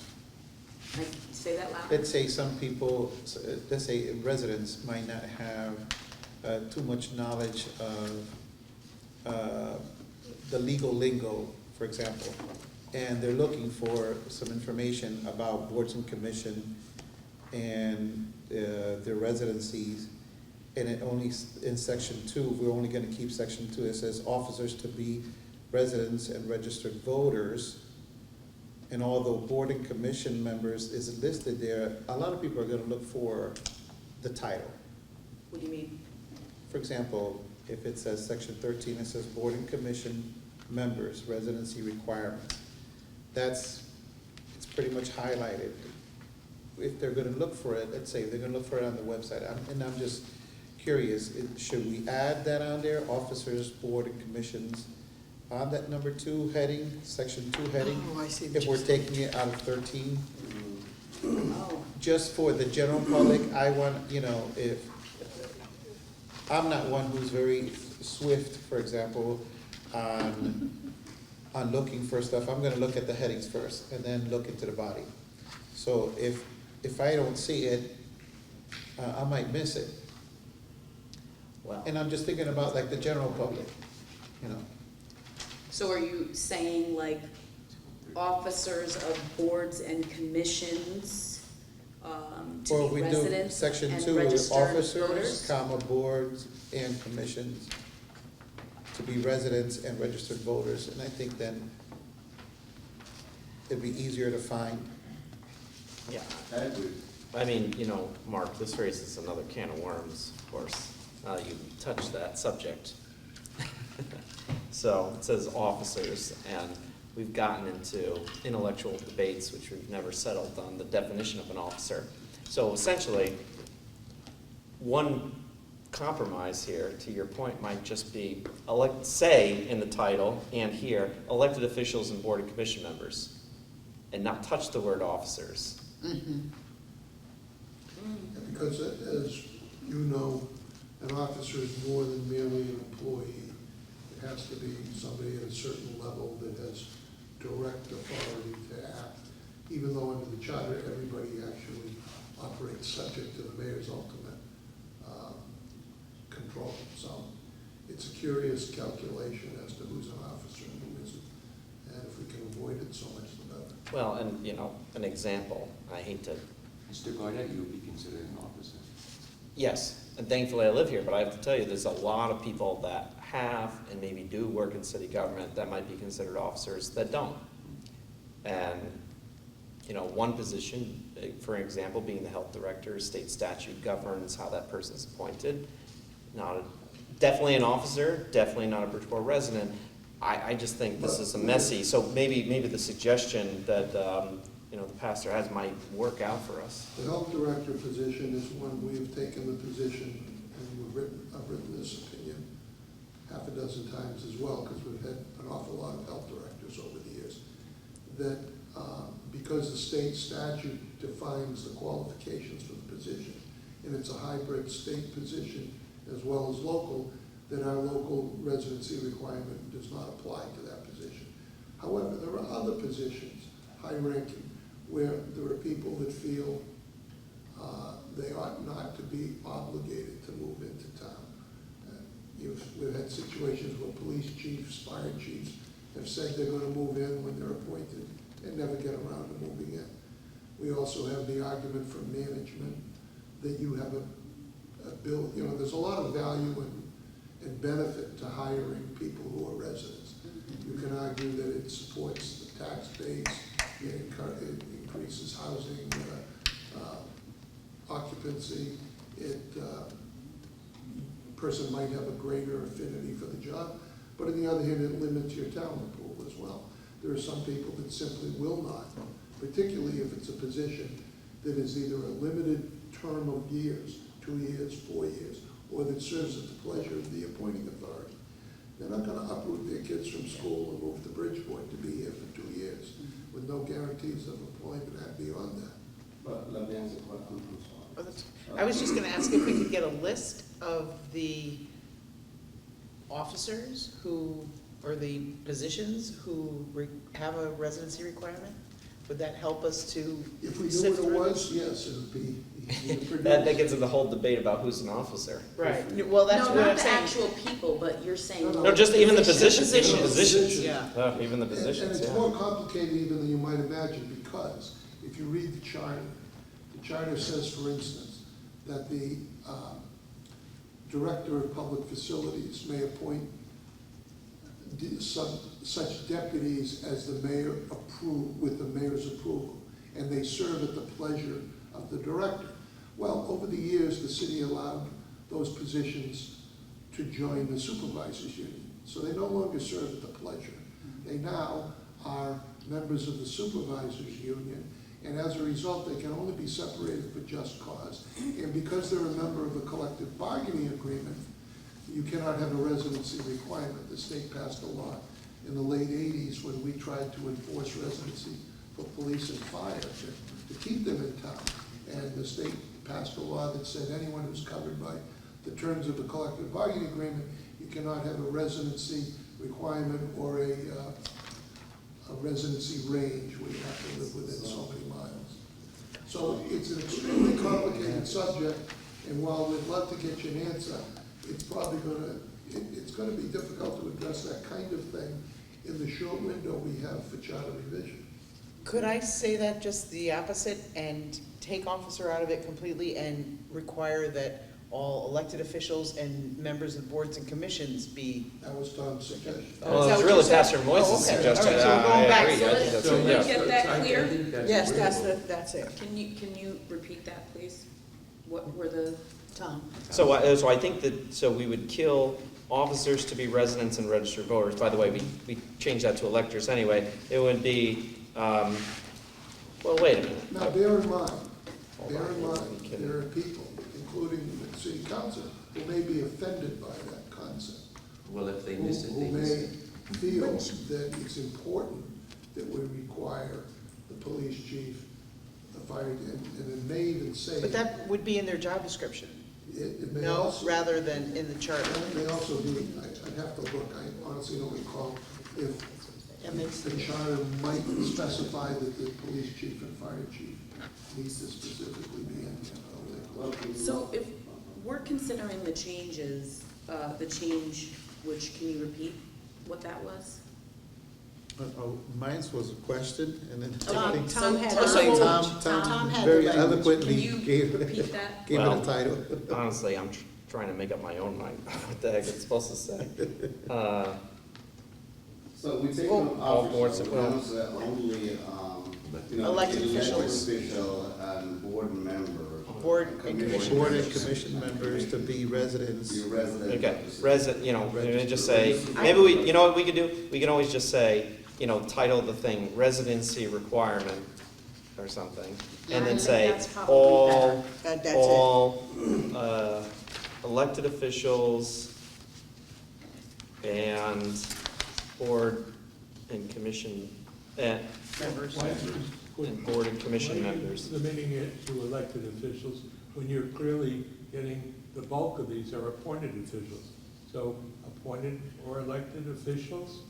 Like, say that loud. let's say some people, let's say residents might not have too much knowledge of the legal lingo, for example, and they're looking for some information about boards and commission and their residencies, and it only, in section 2, we're only gonna keep section 2, it says officers to be residents and registered voters. And although board and commission members is listed there, a lot of people are gonna look for the title. What do you mean? For example, if it says section 13, it says board and commission members, residency requirements. It's pretty much highlighted. If they're gonna look for it, let's say they're gonna look for it on the website, and I'm just curious, should we add that on there, officers, board and commissions, on that number 2 heading, section 2 heading? Oh, I see what If you're we're taking it out of 13? Oh, Just for the general public, I want, if, I'm not one who's very swift, for example, on looking for stuff. I'm gonna look at the headings first and then look into the body. So if I don't see it, I might miss it. Well, And I'm just thinking about like the general public, so are you saying like officers of boards and commissions, to Or be we do residents section and 2, registered officers, voters? comma, boards and commissions to be residents and registered voters, and I think then it'd be easier to find. yeah, I agree. I mean, Mark, this raises another can of worms, of course, now that you touched that subject. So it says officers, and we've gotten into intellectual debates, which we've never settled on the definition of an officer. So essentially, one compromise here, to your point, might just be, say in the title and here, elected officials and board and commission members, and not touch the word officers. Because as you know, an officer is more than merely an employee. It has to be somebody at a certain level that has direct authority to act, even though under the charter, everybody actually operates subject to the mayor's ultimate control. So it's a curious calculation as to who's an officer and who isn't. And if we can avoid it, so much the better. Well, and, an example, I hate to, Mr. Gardette, you would be considered an officer. yes, and thankfully I live here, but I have to tell you, there's a lot of people that have and maybe do work in city government that might be considered officers that don't. And, one position, for example, being the health director, state statute governs how that person's appointed. Definitely an officer, definitely not a Bridgeport resident. I just think this is a messy, so maybe the suggestion that, the pastor has might work out for us. The health director position is one, we have taken the position, and I've written this opinion half a dozen times as well, because we've had an awful lot of health directors over the years, that because the state statute defines the qualifications for the position, and it's a hybrid state position as well as local, that our local residency requirement does not apply to that position. However, there are other positions, high-ranking, where there are people that feel they ought not to be obligated to move into town. We've had situations where police chiefs, fire chiefs have said they're going to move in when they're appointed and never get around to moving in. We also have the argument from management that you have a bill, there's a lot of value and benefit to hiring people who are residents. You can argue that it supports the tax base, it increases housing occupancy, person might have a greater affinity for the job, but on the other hand, it limits your talent pool as well. There are some people that simply will not, particularly if it's a position that is either a limited term of years, 2 years, 4 years, or that serves at the pleasure of the appointing authority. They're not gonna uproot their kids from school and move to Bridgeport to be here for 2 years with no guarantees of employment beyond that. But let me answer the question, I'm sorry. I was just gonna ask if we could get a list of the officers who, or the positions who have a residency requirement? Would that help us to If we knew sift what it through? was, yes, it would be easy to produce. That gets into the whole debate about who's an officer. Right, well, that's No, what not I'm the saying. actual people, but you're saying. No, No, just even the positions, even the Positions. positions. Yeah. Oh, even the And positions, it's yeah. more complicated even than you might imagine, because if you read the charter says, for instance, that the director of public facilities may appoint such deputies as the mayor with the mayor's approval, and they serve at the pleasure of the director. Well, over the years, the city allowed those positions to join the supervisors union, so they no longer serve at the pleasure. They now are members of the supervisors union, and as a result, they can only be separated for just cause. And because they're a member of a collective bargaining agreement, you cannot have a residency requirement. The state passed a law in the late 80s when we tried to enforce residency for police and fire to keep them in town. And the state passed a law that said anyone who's covered by the terms of a collective bargaining agreement, you cannot have a residency requirement or a residency range where you have to live within so many miles. So it's an extremely complicated subject, and while we'd love to get you an answer, it's probably it's gonna be difficult to address that kind of thing in the short window we have for charter revision. Could I say that just the opposite and take officer out of it completely and require that all elected officials and members of boards and commissions be? That was Tom's suggestion. Well, Is that it's what really you said? Pastor Moise's Oh, okay. suggestion. All right, so we're going I back. agree. I So think that's, let's- a- yeah. Get that I clear? think that's Yes, agreeable. that's it. Can you repeat that, please? What were the, Tom? So I think that, so we would kill officers to be residents and registered voters. By the way, we changed that to electors anyway. It would be, well, wait a minute. Now, bear in mind, Hold on, kidding. there are people, including the city council, who may be offended by that concept. Well, if they Who miss it, who they miss may it. feel that it's important that we require the police chief, the fire, and it may even say. But that would be in their job description. It may No, also. rather than in the charter. It may also be, I'd have to look, I honestly don't recall if the charter might specify that the police chief and fire chief needs to specifically be in there. so if we're considering the changes, the change, which, can you repeat what that was? Mine was a question, and then I think Tom had Tom- language. Tom Tom had very the language. eloquently Can you gave repeat that? it Well, a title. Honestly, I'm trying to make up my own mind what the heck it's supposed to say. So we take Oh, on all boards officers, at will. ones that only, Elected officials. official and board member. Board and commission Board and commission members to be residents. Be resident. Okay, just say, maybe you know what we could do? We can always just say, title the thing residency requirement or something. Yeah, And I then think say, that's probably all, That's it. all, elected officials and board and commission, and Members. Why don't you put- and board and commission why are you members. limiting it to elected officials when you're clearly getting the bulk of these are appointed officials? So appointed or elected officials?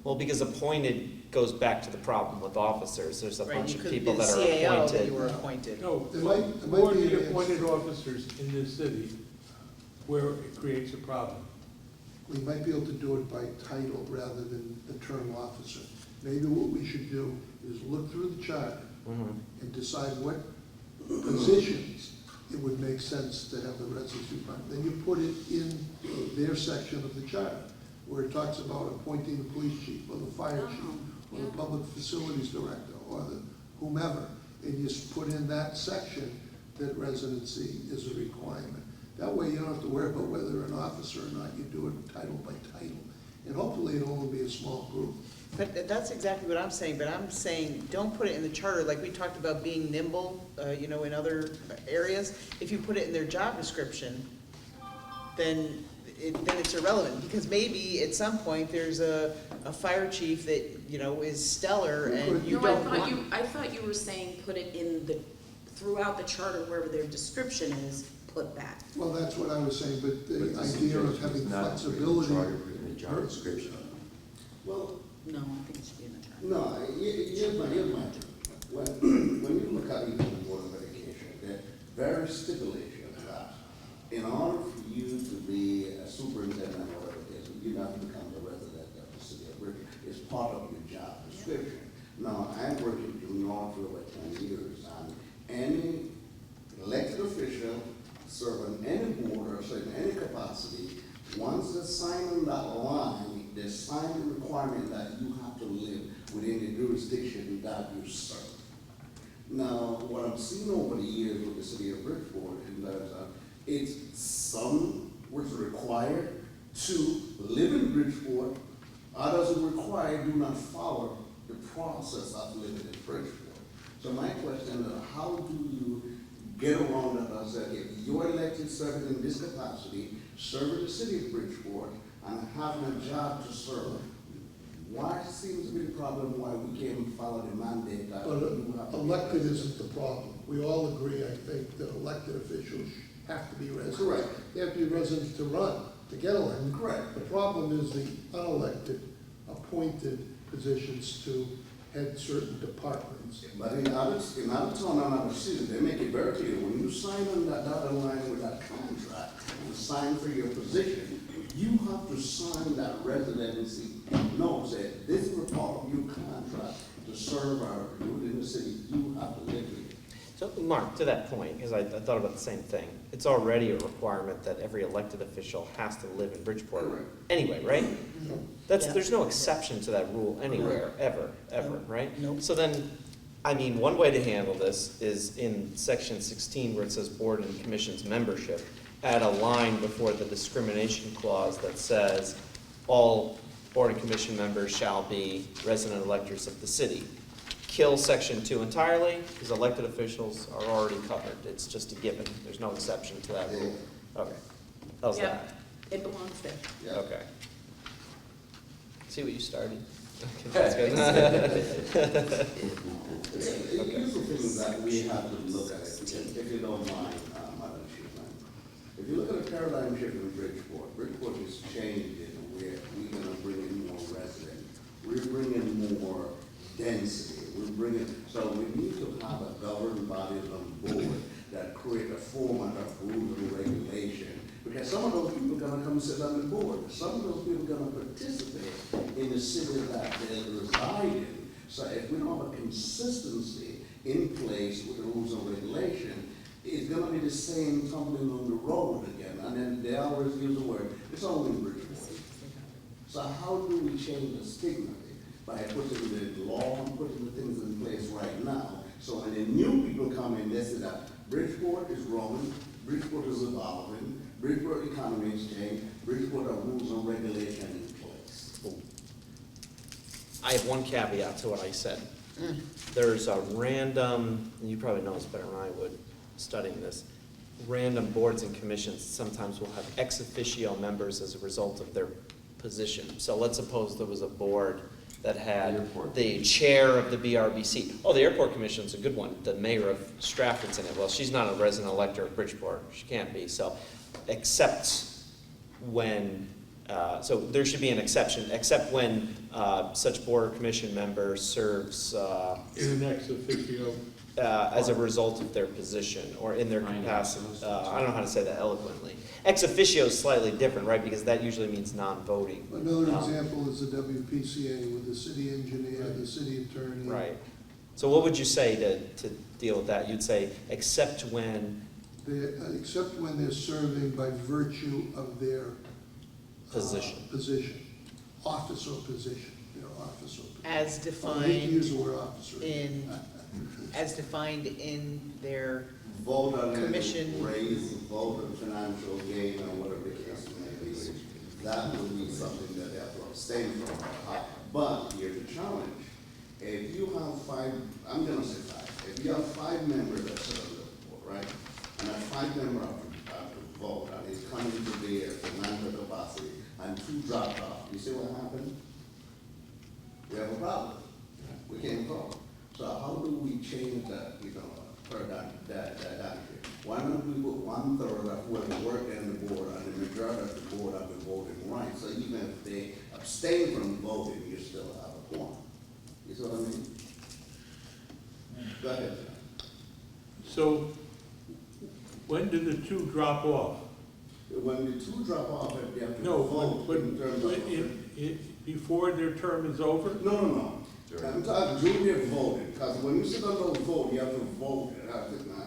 Well, because appointed goes back to the problem with officers. There's a Right, bunch you of could people be that are CAO that appointed. you were appointed. No, It might- it might who are be the an appointed officers in this city where it creates a problem? We might be able to do it by title rather than the term officer. Maybe what we should do is look through the chart Mhm. and decide what positions it would make sense to have the residency fund. Then you put it in their section of the chart, where it talks about appointing the police chief, or the fire chief, or the public facilities director, or the whomever. And you just put in that section that residency is a requirement. That way you don't have to worry about whether an officer or not, you do it title by title. And hopefully it'll only be a small group. But that's exactly what I'm saying, but I'm saying, don't put it in the charter, like we talked about being nimble, you know, in other areas. If you put it in their job description, then it's irrelevant, because maybe at some point, there's a fire chief that, you know, is stellar, and you No, don't want. I thought you were saying put it in the, throughout the charter, wherever their description is, put that. Well, that's what I was saying, but the But this idea of is having not flexibility. charter in the job description. Well, No, I think it should be in the charter. no, here's my thing. When you look at even the Board of Education, there are various stipulations that in order for you to be a superintendent or whatever it is, you have to become the resident of the city of Bridgeport. It's part of your job description. Now, I've worked in North for over 10 years, and any elected official serving any board or serving any capacity, once they sign on that line, they sign the requirement that you have to live within the jurisdiction that you serve. Now, what I'm seeing over the years with the city of Bridgeport is that it's some was required to live in Bridgeport, others are required do not follow the process of living in Bridgeport. So my question is, how do you get around that? I said, if you're elected serving in this capacity, serving the city of Bridgeport, and having a job to serve, why seems to be the problem why we can't follow the mandate that But you have to be elected resident? isn't the problem. We all agree, I think, that elected officials have to be residents. Correct. They have to be residents to run, to get elected. Correct. The problem is the unelected, appointed positions to head certain departments. But in other town and other cities, they make it very clear, when you sign on that dotted line with that contract, and sign for your position, you have to sign that residency note, say, this is a part of your contract to serve our, within the city, you have to live here. So, Mark, to that point, because I thought about the same thing, it's already a requirement that every elected official has to live in Bridgeport Correct. anyway, right? Yeah. There's no exception to that rule anywhere, ever, Nope. right? Nope. So then, I mean, one way to handle this is in section 16 where it says board and commission's membership, add a line before the discrimination clause that says all board and commission members shall be resident electors of the city. Kill section 2 entirely, because elected officials are already covered. It's just a given. There's no exception to that rule. Okay. How's Yeah, that? it belongs there. Yeah. Okay. See what you started? Okay, that's good. Here's the thing that we have to look at, if you don't mind, Madam Chairman. If you look at the paradigm shift in Bridgeport, Bridgeport is changing where we're gonna bring in more residents. We're bringing more density. So we need to have a governing body on board that create a format of rules and regulation. Because some of those people are gonna come sit on the board. Some of those people are gonna participate in the city that they reside in. So if we don't have a consistency in place with the rules and regulation, it's gonna be the same tumbling on the road again. And then they always use the word, it's only in Bridgeport. So how do we change the stigma? By putting the law and putting the things in place right now. So when the new people come in, they say that Bridgeport is growing, Bridgeport is evolving, Bridgeport economy is changing, Bridgeport have rules and regulation in place. I have one caveat to what I said. There's a random, and you probably know this better than I would, studying this. random boards and commissions sometimes will have ex officio members as a result of their position. So let's suppose there was a board that had Airport. the chair of the BRBC. Oh, the airport commission's a good one. The mayor of Stratford's in it. Well, she's not a resident elector of Bridgeport. She can't be. So, except when, so there should be an exception, except when such board or commission member serves In an ex officio. as a result of their position or in their capacity. I don't know how to say that eloquently. Ex officio is slightly different, right? Because that usually means non-voting. Another Um, example is the WPCA with the city engineer, the city attorney. Right. So what would you say to deal with that? You'd say, except when Except when they're serving by virtue of their Position. Position, office or position, their office or position. As I hate to use defined the word officer. as defined in their, Vote on it, Commission. raise, vote on financial gain or whatever the case may be. That would be something that they have to abstain from. But here's the challenge. If you have five, I'm gonna say five, if you have 5 members that serve on the board, right? And that 5 members have to vote, and it's coming to be a financial capacity, and 2 dropped off, you see what happened? We have a problem. We can't vote. So how do we change that, per that. Why don't we put 1/3 of whoever worked in the board, and the majority of the board have been voting right? So even if they abstain from voting, you still have a quorum. You see what I mean? Go ahead. So when do the 2 drop off? When the 2 drop off, they have to No, vote but in terms of. before their term is over? No. I'm talking junior voting, because when you sit on those vote, you have to vote,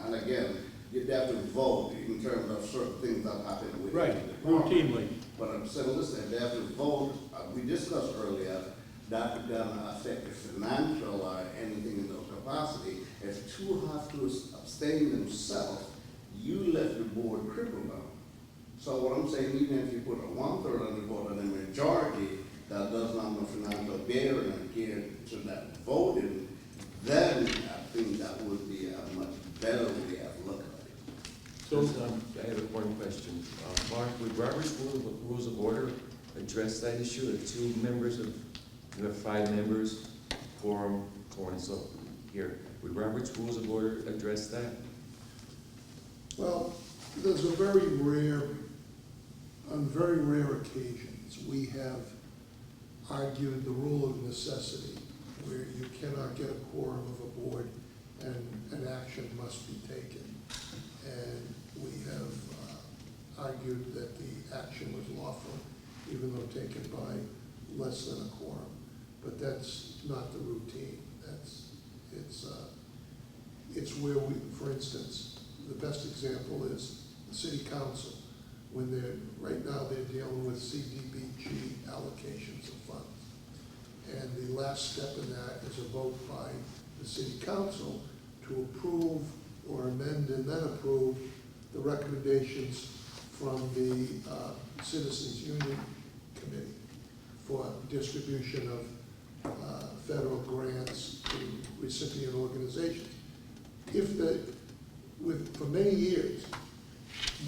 and again, you have to vote in terms of certain things that happen with. Right, routinely. But I'm saying, listen, they have to vote, we discussed earlier, that gonna affect the financial or anything in those capacity. If 2 have to abstain themselves, you let the board cripple them. So what I'm saying, even if you put a 1/3 on the vote and a majority that does not have financial bearing and care to that voting, then I think that would be a much better way of looking at it. So, I have one question. Mark, would Robert's Rules of Order address that issue? If 2 members of, you have 5 members, quorum, so on and so here. Would Robert's Rules of Order address that? Well, there's on very rare occasions, we have argued the rule of necessity, where you cannot get a quorum of a board and an action must be taken. And we have argued that the action was lawful, even though taken by less than a quorum. But that's not the routine. It's where we, for instance, the best example is the city council. When right now they're dealing with CDBG allocations of funds. And the last step in that is a vote by the city council to approve or amend and then approve the recommendations from the Citizens Union Committee for distribution of federal grants to recipient organizations. For many years,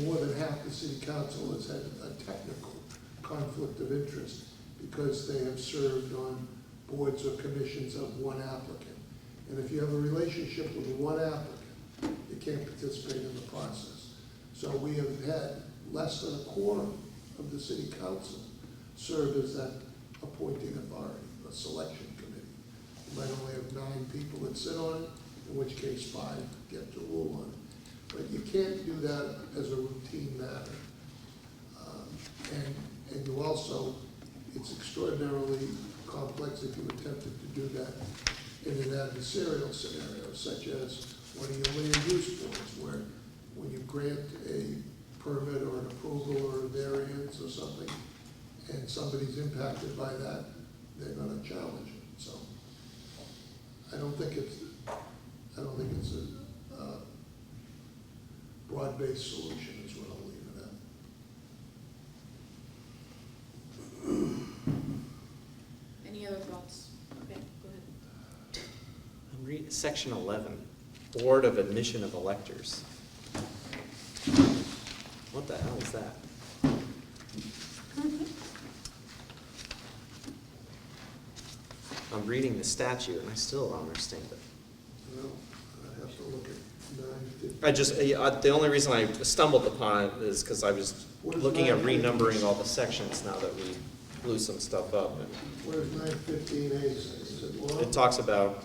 more than half the city council has had a technical conflict of interest because they have served on boards or commissions of one applicant. And if you have a relationship with one applicant, you can't participate in the process. So we have had less than a quorum of the city council serve as that appointing authority, a selection committee. You might only have 9 people that sit on it, in which case 5 get to rule on it. But you can't do that as a routine matter. And you also, it's extraordinarily complex if you attempted to do that in an adversarial scenario, such as one of your land use boards, where when you grant a permit or an approval or a variance or something, and somebody's impacted by that, they're gonna challenge it. So I don't think it's a broad-based solution is what I'll leave it at. Any other thoughts? Okay, go ahead. Section 11, Board of Admission of Electors. that? I'm reading the statute and I still don't understand it. Well, I have to look at 9:15. I just, the only reason I stumbled upon it is because I was What is looking at 9:15? renumbering all the sections now that we blew some stuff up. What does 9:15A say? Is it law? It talks about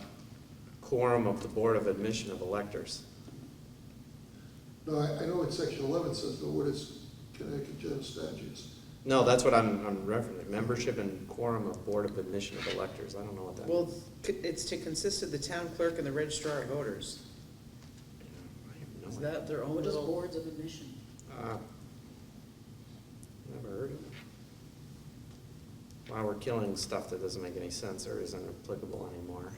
quorum of the Board of Admission of Electors. No, I know what section 11 says, but what is Connecticut General Statutes? No, that's what I'm referencing, membership and quorum of Board of Admission of Electors. I don't know what that Well, means. it's to consist of the town clerk and the registrar of voters. I have Is no idea. that their own What is little? boards of admission? Never heard of it. Wow, we're killing stuff that doesn't make any sense or isn't applicable anymore.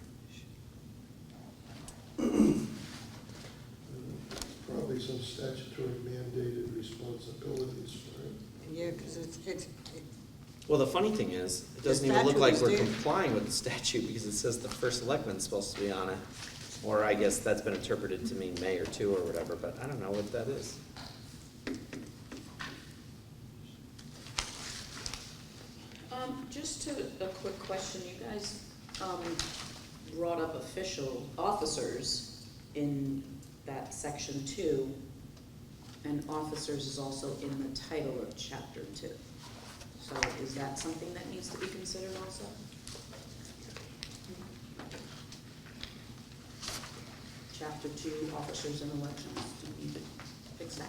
Probably some statutory mandated responsibilities, right? Yeah, because it's, Well, the funny thing is, it The doesn't even look statute like is we're there. complying with the statute because it says the first selectman's supposed to be on it. Or I guess that's been interpreted to mean May or two or whatever, but I don't know what that is. Just a quick question, you guys, brought up official officers in that section 2, and officers is also in the title of chapter 2. So is that something that needs to be considered also? Chapter 2, officers and elections, do we need to fix that?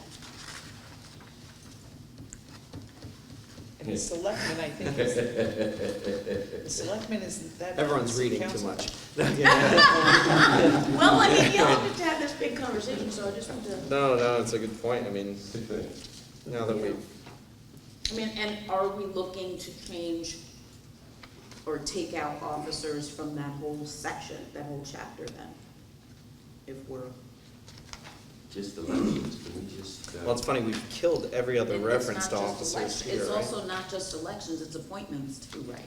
And the selectmen, I think, is, the selectmen is that. Everyone's city reading too council? much. Well, I mean, you all get to have this big conversation, so I just want to, No, it's a good point. I mean, now that we've, I mean, and are we looking to change or take out officers from that whole section, that whole chapter then? If we're. Just elections, can we just? well, it's funny, we've killed every other It's reference not to just officers election- here, It's right? also not just elections, it's appointments too, right?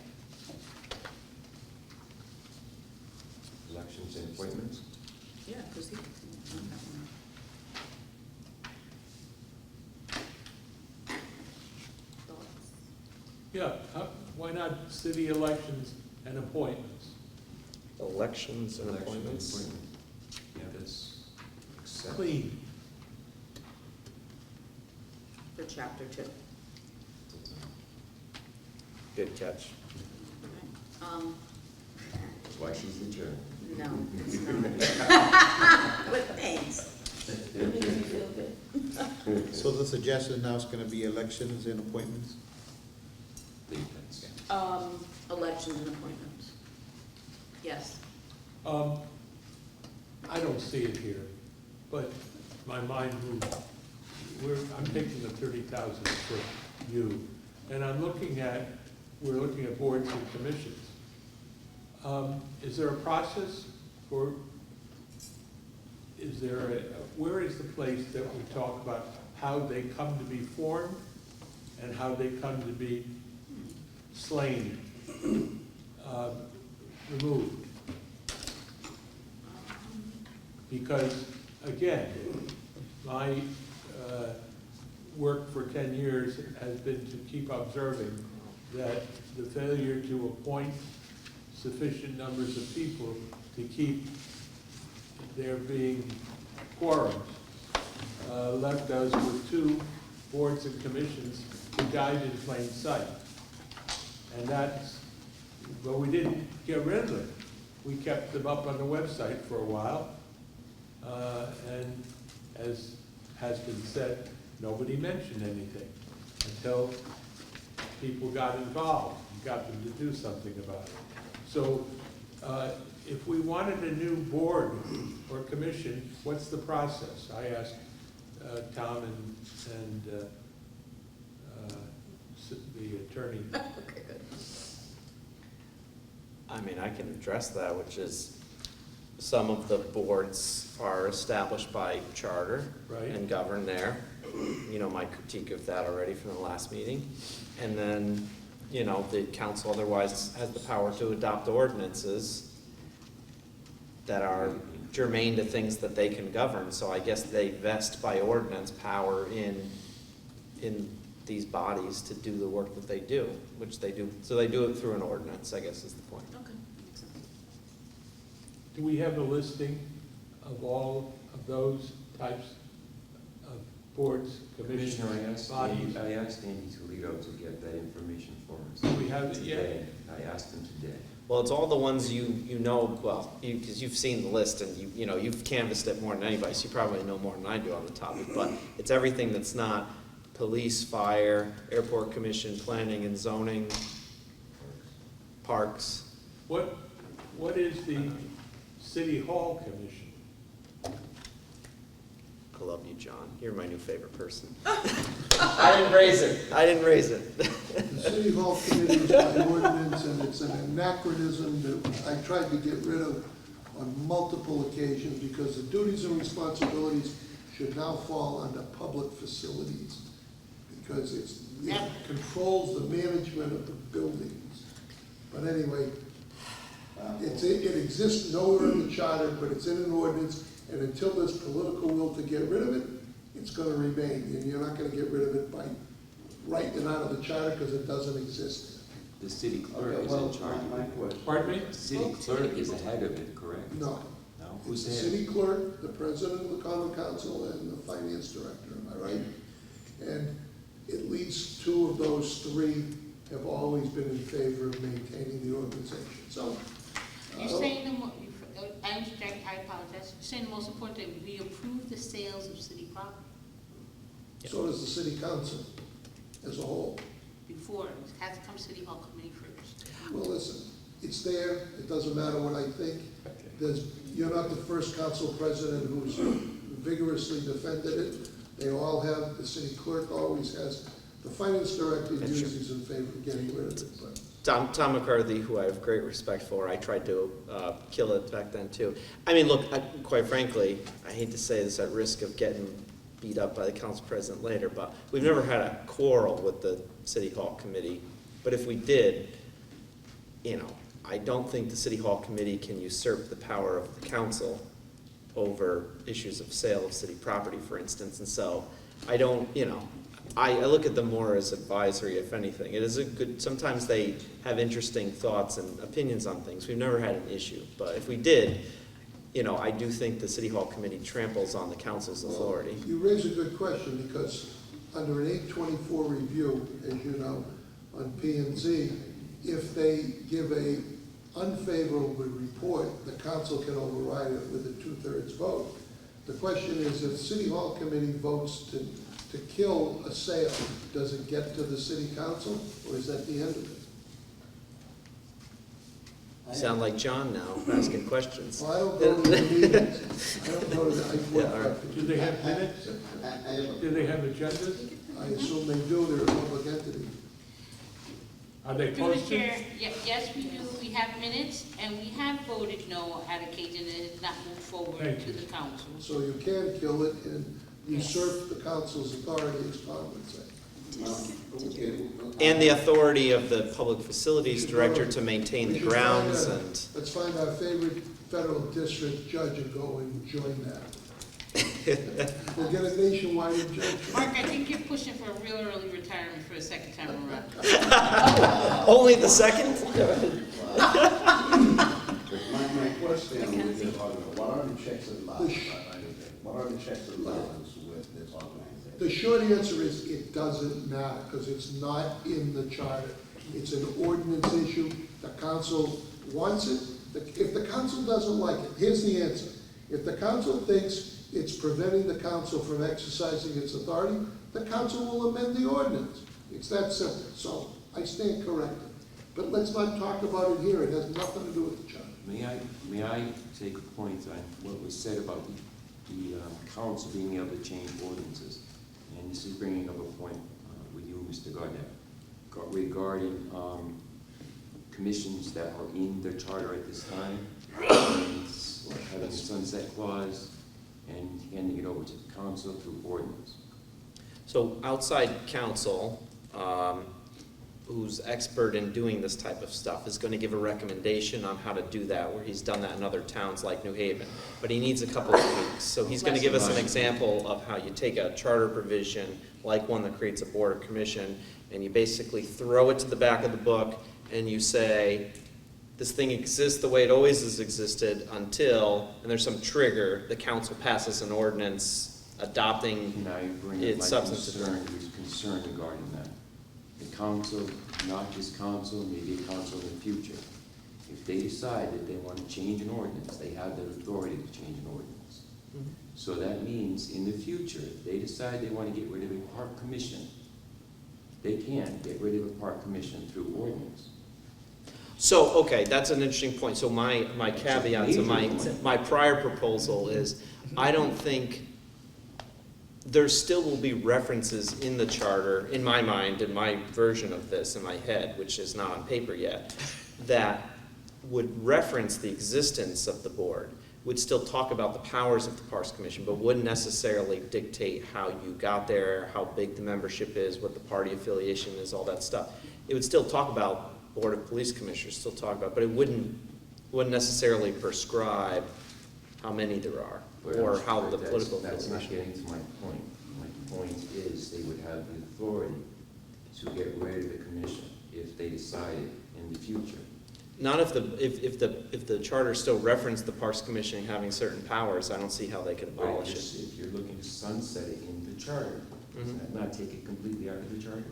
Elections and appointments? Yeah, because he. Yeah, why not city elections and appointments? Elections and Elections appointments. Yeah, that's acceptable. Clean. For chapter 2. Good catch. That's why she's the chair. No, it's not. But thanks. It makes me feel good. So the suggestion now is gonna be elections and appointments? Defense. Elections and appointments. Yes. I don't see it here, but my mind moves. I'm taking the 30,000 foot view, and we're looking at boards and commissions. Is there a process for, where is the place that we talk about how they come to be formed and how they come to be slain, removed? Because, again, my work for 10 years has been to keep observing that the failure to appoint sufficient numbers of people to keep there being quorums left us with 2 boards and commissions who died in plain sight. And that's, but we didn't get rid of them. We kept them up on the website for a while. And as has been said, nobody mentioned anything until people got involved and got them to do something about it. So if we wanted a new board or commission, what's the process? I asked Tom and the attorney. Okay, good. I mean, I can address that, which is some of the boards are established by charter Right. and govern there. You know, my critique of that already from the last meeting. And then, you know, the council otherwise has the power to adopt ordinances that are germane to things that they can govern. So I guess they vest by ordinance power in in these bodies to do the work that they do, which they do. So they do it through an ordinance, I guess is the point. Okay, makes sense. Do we have a listing of all of those types of boards, commissions, Commissioner, bodies? I asked Andy Toledo to get that information for us. Do we have it yet? Today. I asked him today. Well, it's all the ones you know, well, because you've seen the list and you know, you've canvassed it more than anybody, so you probably know more than I do on the topic, but it's everything that's not police, fire, airport commission, planning and zoning, parks. What is the City Hall Commission? I love you, John. You're my new favorite person. I didn't raise it. I didn't raise it. The City Hall Committee is by ordinance, and it's an anachronism that I tried to get rid of on multiple occasions, because the duties and responsibilities should now fall under public facilities, because it controls the management of the buildings. But anyway, it exists nowhere in the charter, but it's in an ordinance, and until there's political will to get rid of it, it's gonna remain, and you're not gonna get rid of it by writing it out of the charter, because it doesn't exist. The city clerk Okay, is well, in charge my of it. question. Pardon me? The city clerk is the head of it, correct? No. No? It's Who's the the city head? clerk, the president of the common council, and the finance director, am I right? And at least two of those three have always been in favor of maintaining the organization, so. You're saying I interject, I apologize. You're saying the most important thing, we approve the sales of city property So does the city council as a whole. before, it has to come to City Hall Committee first. Well, listen, it's there, it doesn't matter what I think. You're not the first council president who's vigorously defended it. They all have, the city clerk always has. The finance director That's true. usually is in favor of getting rid of it, but. Tom McCarthy, who I have great respect for, I tried to kill it back then too. I mean, look, quite frankly, I hate to say this at risk of getting beat up by the council president later, but we've never had a quarrel with the City Hall Committee. But if we did, you know, I don't think the City Hall Committee can usurp the power of the council over issues of sale of city property, for instance. And so I don't, you know, I look at them more as advisory, if anything. It is a good, sometimes they have interesting thoughts and opinions on things. We've never had an issue, but if we did, you know, I do think the City Hall Committee tramples on the council's authority. You raise a good question, because under an 824 review, as you know, on P&Z, if they give a unfavorable report, the council can override it with a 2/3 vote. The question is, if City Hall Committee votes to kill a sale, does it get to the city council, or is that the end of it? You sound like John now, asking questions. Well, I don't go to the meetings. I don't go to the, I Yeah, work all right. up Do they have minutes? Do they have agendas? I assume they do, they're a public entity. Are they Through the posted? chair, yes, we do. We have minutes, and we have voted no at occasion, and it has not moved forward Thank to you. the council. So you can kill it and usurp the council's authority, as Tom would say. And the authority of the Public Facilities Director to maintain the grounds and, Let's find our favorite federal district judge and go and join that. We'll get a nationwide injunction. Mark, I think you're pushing for a real early retirement for a second time around. only the second? My question with this organization, what are the checks and balances? What are the checks and balances with this organization? The short answer is it doesn't matter, because it's not in the charter. It's an ordinance issue. The council wants it. If the council doesn't like it, here's the answer. If the council thinks it's preventing the council from exercising its authority, the council will amend the ordinance. It's that simple. So I stand corrected. But let's not talk about it here. It has nothing to do with the charter. May I take a point on what was said about the council being able to change ordinances? And this is bringing up a point with you, Mr. Gardner, regarding commissions that are in the charter at this time, and having a sunset clause and handing it over to the council through ordinance. So outside counsel, who's expert in doing this type of stuff, is going to give a recommendation on how to do that, where he's done that in other towns like New Haven. But he needs a couple of weeks. So he's going to give us an example of how you take a charter provision, like one that creates a board or commission, and you basically throw it to the back of the book, and you say, this thing exists the way it always has existed until, and there's some trigger, the council passes an ordinance adopting Can I bring up its my substantive. concern regarding that? The council, not this council, maybe a council in the future, if they decide that they want to change an ordinance, they have the authority to change an ordinance. Mhm. So that means in the future, if they decide they want to get rid of a park commission, they can get rid of a park commission through ordinance. So, okay, that's an interesting point. So my caveat to my prior proposal is, I don't think, there still will be references in the charter, in my mind, in my version of this, in my head, which is not on paper yet, that would reference the existence of the board, would still talk about the powers of the Parks Commission, but wouldn't necessarily dictate how you got there, how big the membership is, what the party affiliation is, all that stuff. It would still talk about Board of Police Commissioners, still talk about, but it wouldn't necessarily prescribe how many there are, or how the political That's not affiliation. getting to my point. My point is they would have the authority to get rid of the commission if they decided in the future. Not if the charter still referenced the Parks Commission having certain powers, I don't see how they could But abolish just it. if you're looking to sunset it in the charter, does Mhm. that not take it completely out of the charter?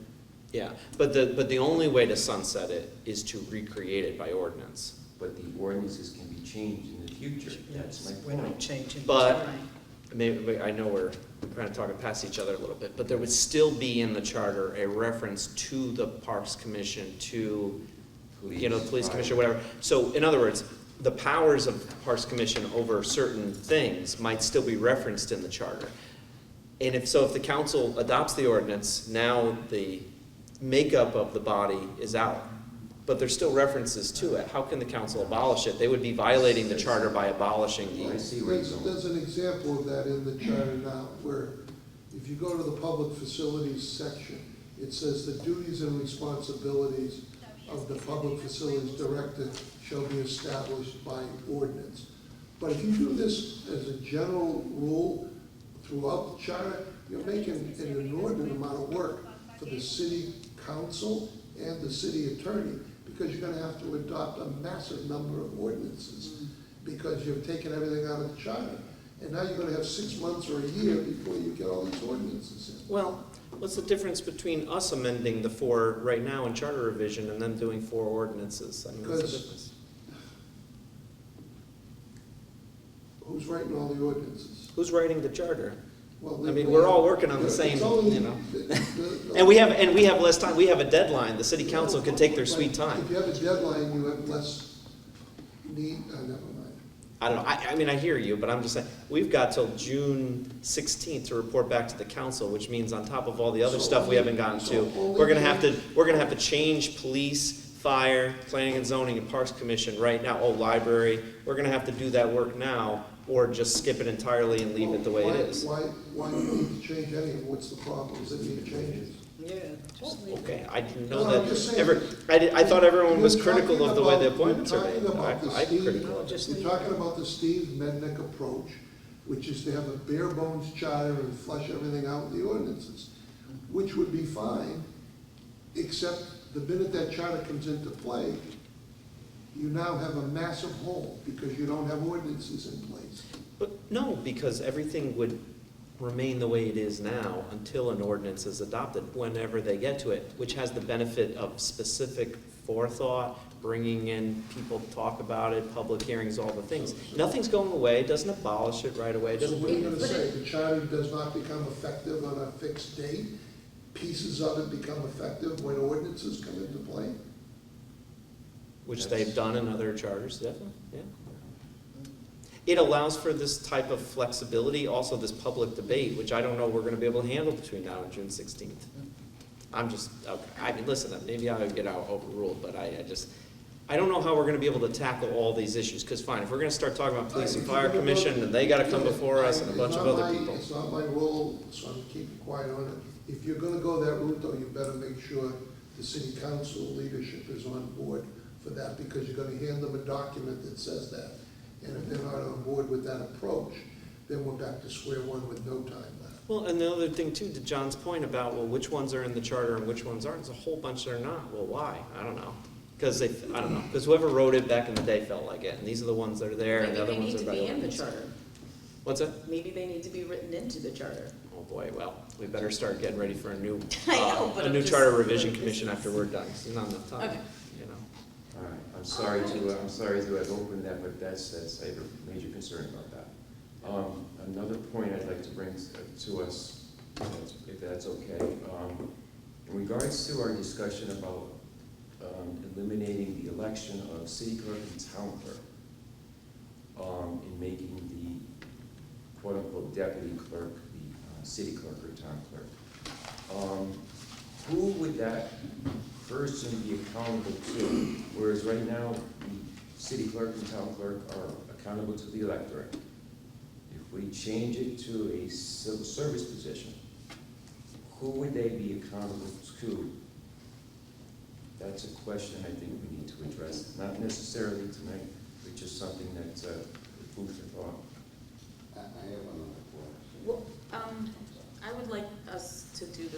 Yeah, but the only way to sunset it is to recreate it by ordinance. But the ordinances can be changed in the future, that's my We're not point. changing. the But- charter. Maybe, I know we're kind of talking past each other a little bit, but there would still be in the charter a reference to the Parks Commission, to, the Police Commission, whatever. So, in other words, the powers of the Parks Commission over certain things might still be referenced in the charter. And if the council adopts the ordinance, now the makeup of the body is out. But there's still references to it. How can the council abolish it? They would be violating the charter by abolishing I the, see where you're going. There's an example of that in the charter now, where if you go to the public facilities section, it says the duties and responsibilities of the public facilities director shall be established by ordinance. But if you do this as a general rule throughout the charter, you're making an inordinate amount of work for the city council and the city attorney, because you're gonna have to adopt a massive number of ordinances, because you've taken everything out of the charter. And now you're gonna have 6 months or a year before you get all these ordinances in. well, what's the difference between us amending the 4 right now in charter revision and then doing 4 ordinances? I mean, what's the Because- difference? Who's writing all the ordinances? Who's writing the charter? Well, I mean, we're all working on the it's same, only you know. the- And we have less time, we have a deadline, the city council can take their sweet time. If you have a deadline, you have less need, never mind. I don't know, I mean, I hear you, but I'm just saying, we've got till June 16th to report back to the council, which means on top of all the other So stuff we only- haven't gotten so to, only we're gonna have to change police, fire, planning and zoning, and parks commission right now, library, we're gonna have to do that work now, or just skip it entirely and leave it the way it is. Why do you need to change any of it? What's the problem? Is it need changes? Yeah, just leave it. Okay, I didn't know No, I'm just saying- I thought everyone was You're critical of the way the talking appointments are about- made. you're talking about the I'm Steve- critical No, of it. just You're leave it. talking about the Steve Mednick approach, which is to have a bare bones charter and flush everything out in the ordinances, which would be fine, except the minute that charter comes into play, you now have a massive hole because you don't have ordinances in place. But no, because everything would remain the way it is now until an ordinance is adopted, whenever they get to it, which has the benefit of specific forethought, bringing in people to talk about it, public hearings, all the things. Nothing's going away, it doesn't abolish it right away, it So doesn't. what are you gonna say? The charter does not become effective on a fixed date? Pieces of it become effective when ordinances come into play? Which they've done in other charters, definitely, yeah. It allows for this type of flexibility, also this public debate, which I don't know we're gonna be able to handle between now and June 16th. I'm just, okay, I mean, listen, maybe I would get out overruled, but I don't know how we're gonna be able to tackle all these issues, because fine, if we're gonna start talking about police and fire commission, and they gotta come before us and a bunch of other people. It's not my role, so I'm keeping quiet on it. If you're gonna go that route, though, you better make sure the city council leadership is on board for that, because you're gonna hand them a document that says that. And if they're not on board with that approach, then we're back to square one with no time left. Well, and the other thing too, to John's point about, well, which ones are in the charter and which ones aren't, there's a whole bunch that are not. Well, why? I don't know. Because I don't know, because whoever wrote it back in the day felt like it, and these are the ones that are there, and Maybe the other they ones need are to by be in the ordinance. charter. What's that? Maybe they need to be written into the charter. Oh, boy, well, we better start getting ready for a new, I know, but a I'm new just- charter revision like, commission this after is- we're done, 'cause there's not enough time, Okay. you know. All right, I'm sorry to have opened that, but that's, I have a major concern about that. Another point I'd like to bring to us, if that's okay, in regards to our discussion about eliminating the election of city clerk and town clerk, in making the quote-unquote deputy clerk the city clerk or town clerk. Who would that person be accountable to? Whereas right now, the city clerk and town clerk are accountable to the electorate. If we change it to a civil service position, who would they be accountable to? That's a question I think we need to address, not necessarily tonight, but just something that's food for thought. I have another question. Well, I would like us to do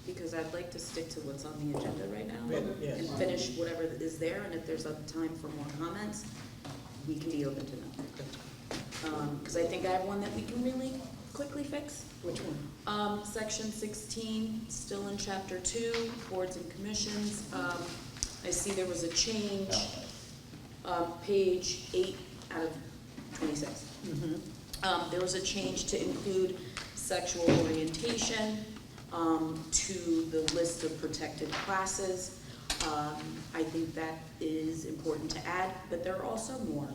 because I'd like to stick to what's on the agenda right now Yes. and finish whatever is there, and if there's a time for more comments, we can be open to them. Because I think I have one that we can really quickly fix. Which one? Section 16, still in chapter 2, boards and commissions. I see there was a change, page 8 out of 26. There was a change to include sexual orientation to the list of protected classes. I think that is important to add, but there are also more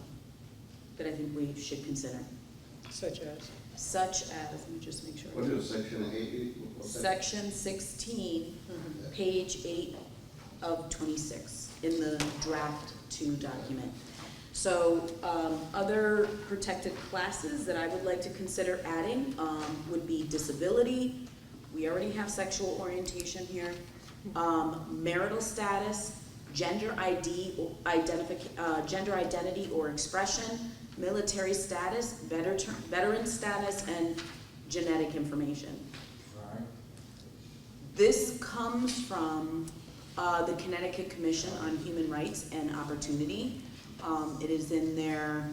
that I think we should consider. Such as? Such as, let me just make sure. What is section 8? Section 16, page 8 of 26, in the draft 2 document. So, other protected classes that I would like to consider adding would be disability. We already have sexual orientation here. Marital status, gender identity or expression, military status, veteran status, and genetic information. This comes from the Connecticut Commission on Human Rights and Opportunity. It is in their,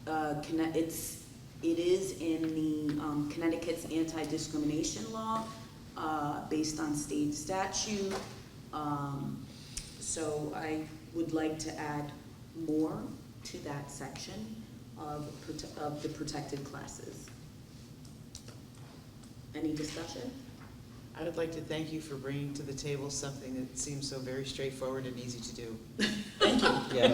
it is in the Connecticut's anti-discrimination law based on state statute. So I would like to add more to that section of the protected classes. Any discussion? I would like to thank you for bringing to the table something that seems so very straightforward and easy to do. Yeah.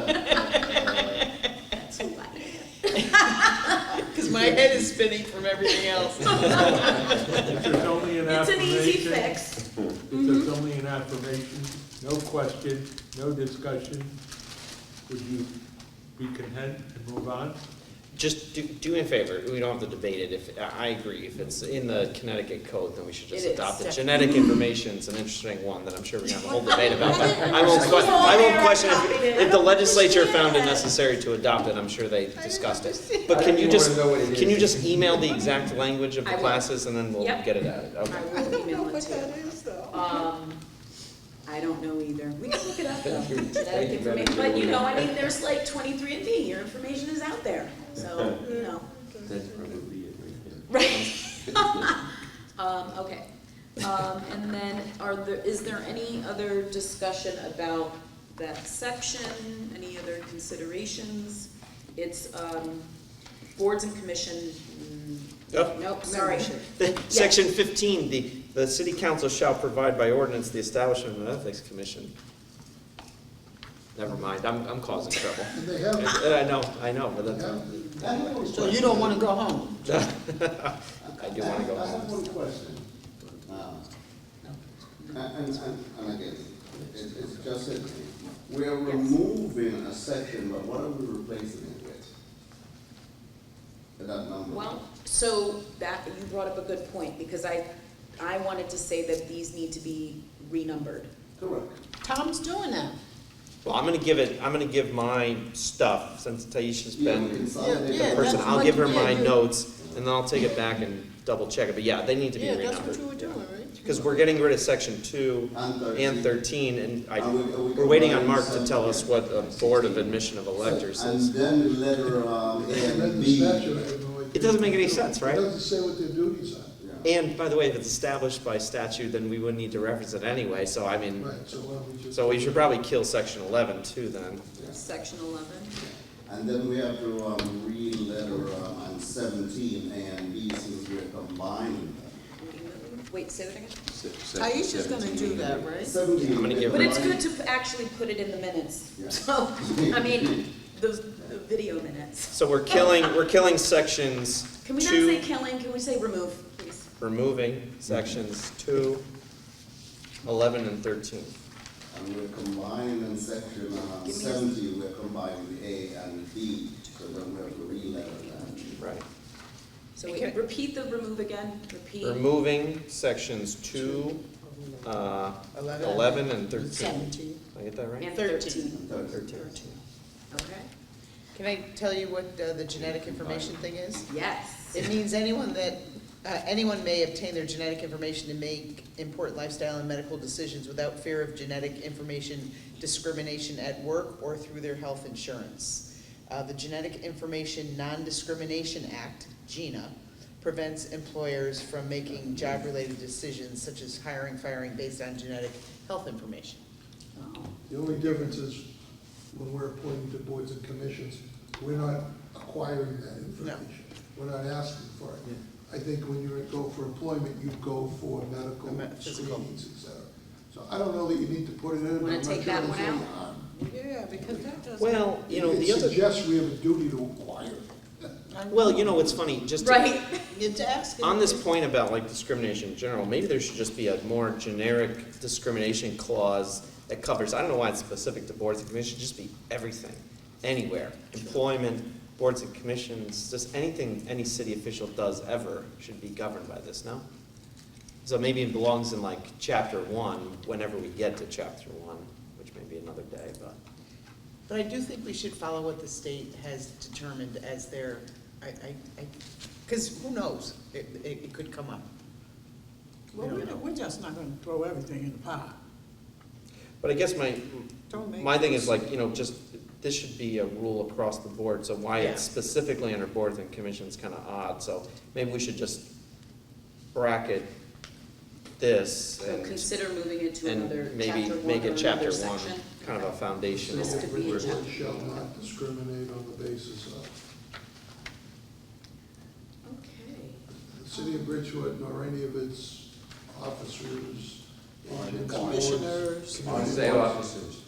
That's who I am. Because my head is spinning from everything else. If there's only an It's an easy affirmation, fix. if there's only an affirmation, no question, no discussion, would you be content and move on? Just do me a favor, we don't have to debate it, if, I agree, if it's in the Connecticut code, then we should just It is. adopt it. Genetic information's an interesting one that I'm sure we're gonna have a whole debate about, but I won't question if the legislature found it necessary to adopt it, I'm sure they discussed it. But can you just, can you just email the exact language of the I will. classes and then we'll Yep. get it added? I Okay. will email it to you. I don't know either. We can look it up though. Genetic information, but you know, I mean, there's like 23andMe, your information is out there, so, you know. That's probably it right there. Right. Okay. And then is there any other discussion about that section? Any other considerations? It's, boards and commission, Oh. nope, sorry. Section 15, the city council shall provide by ordinance the establishment of an ethics commission. Never mind, I'm causing trouble. And they have, I know, but that's. I have one So you question. don't want to go home? I do wanna go I have home. one question. And again, it's just that we're removing a section, but what are we replacing it with? That number? Well, so that, you brought up a good point, because I wanted to say that these need to be renumbered. Correct. Tom's doing that. Well, I'm gonna give my stuff, since Taisha's Yeah, we been consolidate Yeah, the person, that's I'll what- give her yeah, my you- notes, and then I'll take it back and double check it, but yeah, they need to be Yeah, that's what you renumbered. were doing, right? Because we're getting rid of section 2 and 13, and we're waiting on Mark to tell us what a Board of Admission of Electors And is. then the letter A And and then the B. statute, I have no idea. It doesn't make any sense, right? It doesn't say what their duties are. Yeah. And by the way, if it's established by statute, then we wouldn't need to reference it anyway, so I mean, Right, so why don't we just? so we should probably kill section 11 too then. Section 11. And then we have to read letter on 17 A and B since we're combining them. Wait, say that again? Aisha's gonna do that, right? 17. I'm gonna give But her- it's good to actually put it in the minutes. Yeah. So, I mean, the video minutes. So we're killing sections Can we not say 2, killing, can we say remove, please? removing sections 2, 11, and 13. And we're combining in section Give me a- 17, we're combining the A and B, so then we have to re-letter that. Right. So wait, repeat the remove again, repeat. Removing sections 2, 11, and 13. 17. Did I get that right? And 13. 13. 13. Okay. Can I tell you what the genetic information thing is? Yes. It means anyone may obtain their genetic information to make important lifestyle and medical decisions without fear of genetic information discrimination at work or through their health insurance. The Genetic Information Non-Discrimination Act, GINA, prevents employers from making job-related decisions such as hiring, firing based on genetic health information. Oh. The only difference is when we're appointing to boards and commissions, we're not acquiring that information. We're not asking for it. I think when you go for employment, you go for medical Physical. screenings, et cetera. So I don't know that you need to put it in. Wanna I'm not take sure that there's one any out? harm. Yeah, because that doesn't. Well, you know, It the other, suggests we have a duty to acquire. well, you know, what's funny, just to- Right. It's asking. on this point about like discrimination in general, maybe there should just be a more generic discrimination clause that covers, I don't know why it's specific to boards and commissions, it should just be everything, anywhere. Employment, boards and commissions, just anything any city official does ever should be governed by this, no? So maybe it belongs in like chapter 1, whenever we get to chapter 1, which may be another day, but. But I do think we should follow what the state has determined as their, because who knows, it could come up. Well, we're just not gonna throw everything in the pot. But I guess Don't make my thing those- is like, you know, just, this should be a rule across the board, so why Yeah. it's specifically under boards and commissions kind of odd, so maybe we should just bracket this So consider moving it to another and maybe chapter 1 make or it chapter another one, section. kind of a foundational. This could be a Board chapter. shall not discriminate on the basis of Okay. the city of Bridgewood nor any of its officers, agents, Commissioners. boards, Say officers.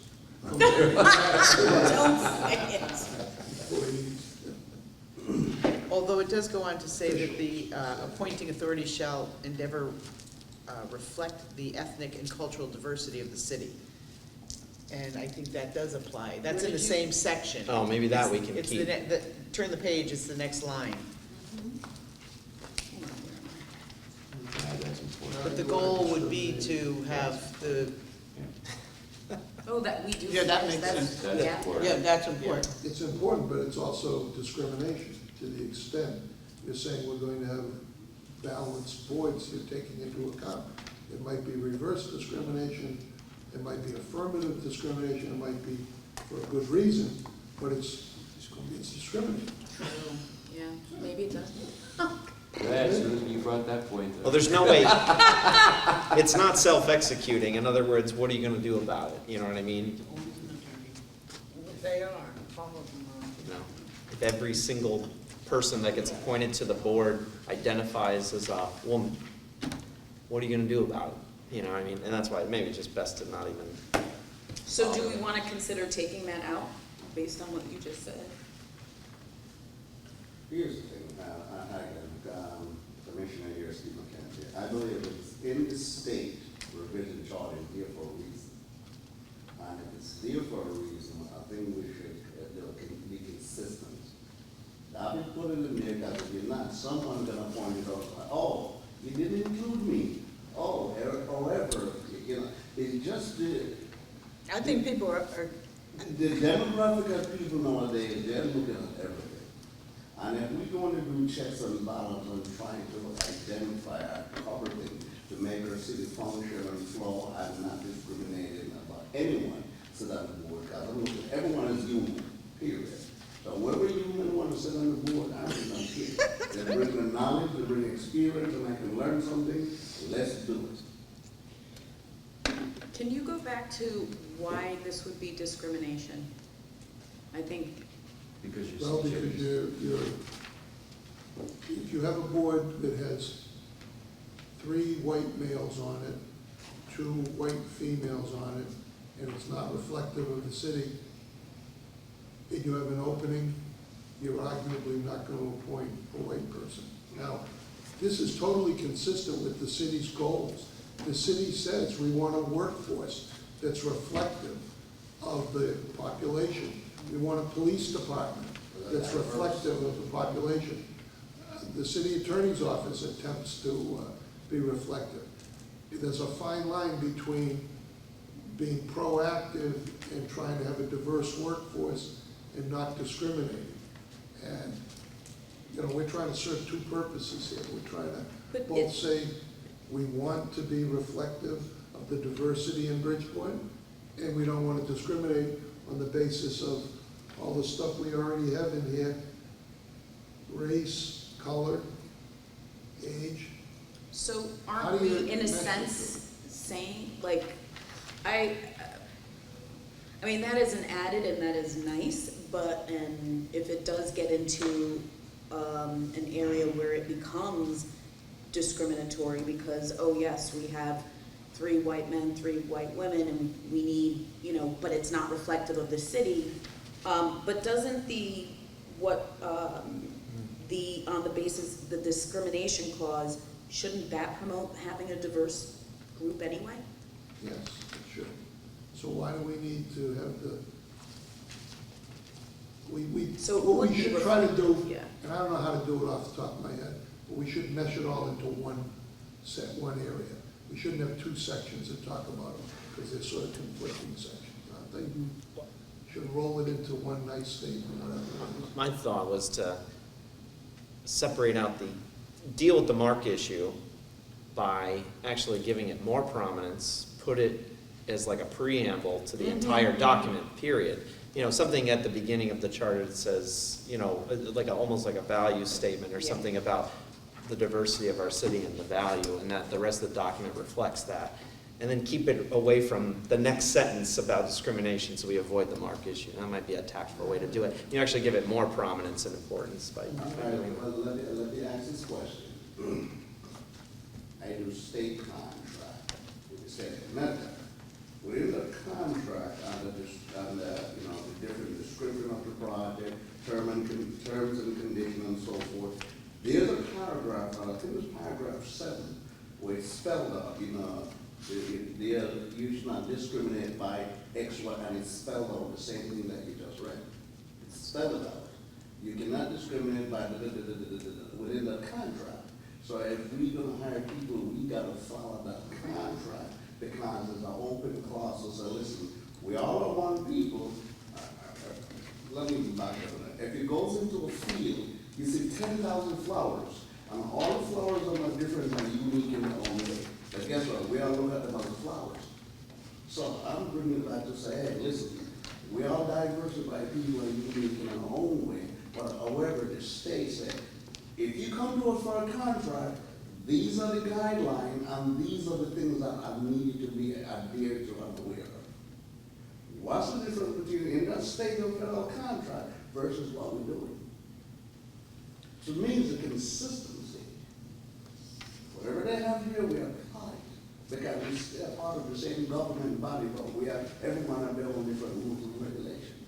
Don't say it. employees. Although it does go on to say that the appointing authority shall endeavor reflect the ethnic and cultural diversity of the city. And I think that does apply. That's Where in the did you- same section. Oh, maybe that we can It's keep. turn the page, it's the next line. Hold on, where am Yeah, that's important. But the goal would be to have the, I? Oh, that we do. Yeah, that makes that's- sense. That's yeah. important. Yeah, that's important. It's important, but it's also discrimination to the extent you're saying we're going to have balanced boards you're taking into account. It might be reverse discrimination, it might be affirmative discrimination, it might be for a good reason, but it's discrimination. True. Yeah, maybe it does. Glad you brought that point up. Well, there's no way, it's not self-executing, in other words, what are you gonna do about it, you know what I mean? They are, all of them are. You know, if every single person that gets appointed to the board identifies as a woman, what are you gonna do about it? You know, I mean, and that's why maybe it's just best to not even. So do we want to consider taking that out based on what you just said? Here's the thing, Commissioner here, Steve McKenzie, I believe it's in the state, revision charter is here for a reason. And if it's there for a reason, I think we should be consistent. Now, we put it in there, because if you're not, someone's gonna point it out, like, oh, you didn't include me. Oh, however, you know, it's just I think people are the demographic of people nowadays, they're looking at everything. And if we're going to do checks and balances and trying to identify our cover thing to make our city function and flow and not discriminating about anyone sit on the board, because I'm looking, everyone is human, period. So whoever human want to sit on the board, I don't care. They bring the knowledge, they bring experience, and I can learn something, let's do it. Can you go back to why this would be discrimination? I think, Because you're. Well, because you're, if you have a board that has 3 white males on it, 2 white females on it, and it's not reflective of the city, and you have an opening, you're arguably not going to appoint a white person. Now, this is totally consistent with the city's goals. The city says we want a workforce that's reflective of the population. We want a police department that's reflective of the population. The city attorney's office attempts to be reflective. There's a fine line between being proactive and trying to have a diverse workforce and not discriminating. And, you know, we're trying to serve 2 purposes here. We're trying to But both say we want to be reflective of the diversity in Bridgeport, and we don't want to discriminate on the basis of all the stuff we already have in here: race, color, age. so How aren't do you we, in a connect sense, saying, like, I mean, that is an added and that is nice, but, and if it does get into an area where it becomes discriminatory because, oh yes, we have 3 white men, 3 white women, and we need, you know, but it's not reflective of the city. But doesn't on the basis, the discrimination clause, shouldn't that promote having a diverse group anyway? Yes, it should. So why do we need to have the, So it what would we be should try to do, yeah. and I don't know how to do it off the top of my head, but we should mesh it all into one area. We shouldn't have 2 sections that talk about them, because they're sort of conflicting sections, aren't they? Should roll it into one nice statement, whatever. My thought was to separate out deal with the mark issue by actually giving it more prominence, put it as like a preamble to the entire document, period. You know, something at the beginning of the charter that says, you know, like almost like a value statement or Yeah. something about the diversity of our city and the value, and that the rest of the document reflects that. And then keep it away from the next sentence about discrimination so we avoid the mark issue. That might be a tactful way to do it. You actually give it more prominence and importance by All right, doing well, that. let me ask this question. I do state contract with the state of America. Within the contract, under you know, the different description of the project, terms and conditions and so forth, there's a paragraph, I think it's paragraph 7, where it's spelled out, you know, you should not discriminate by X, Y, and it's spelled out the same thing that you just read. It's spelled out. You cannot discriminate by within the contract. So if we're gonna hire people, we gotta follow that contract, because it's an open clause, so say, listen, we all are one people. Let me back up on that. If you goes into a field, you see 10,000 flowers, and all the flowers are not different and unique in their own way. But guess what? We all look at them as flowers. So I'm bringing it back to say, hey, listen, we all diversify people and unique in our own way. But however, the state said, if you come to us for a contract, these are the guidelines and these are the things that are needed to be adhered to and aware of. What's the difference between in that state or federal contract versus what we're doing? To me, it's a consistency. Whatever they have here, we apply it. Because we're still part of the same government body, but we have, everyone have their own different rules and regulations.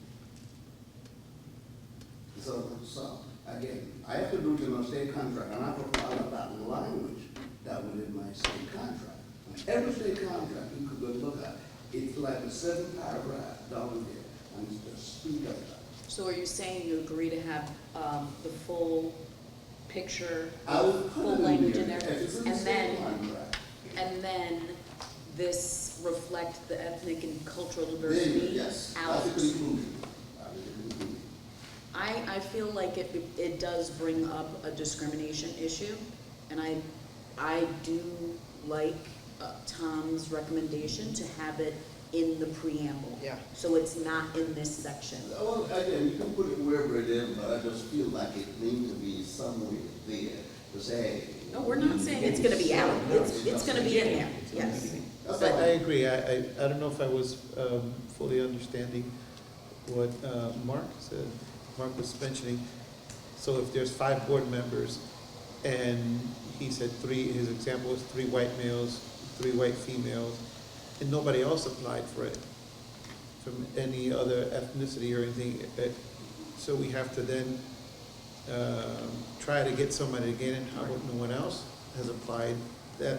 So again, I have to do it in a state contract, and I have to follow that language that was in my state contract. And every state contract you could go look at, it's like a 7-paragraph down there, and it's just speak of that. So are you saying you agree to have the full picture, I would put full it in language in there, there? if it's in the And state then, contract. and then this reflect the ethnic and cultural There you go, diversity yes, out? that's the conclusion. That is the conclusion. I feel like it does bring up a discrimination issue, and I do like Tom's recommendation to have it in the preamble. Yeah. So it's not in this section. Well, again, you can put it wherever it is, but I just feel like it needs to be somewhere there to say. No, we're not saying it's gonna be out, it's gonna be in there, yes. That's I all. agree. I don't know if I was fully understanding what Mark said. Mark was mentioning, so if there's 5 board members, and he said his example was 3 white males, 3 white females, and nobody else applied for it from any other ethnicity or anything, so we have to then try to get somebody again, and how about no one else has applied, that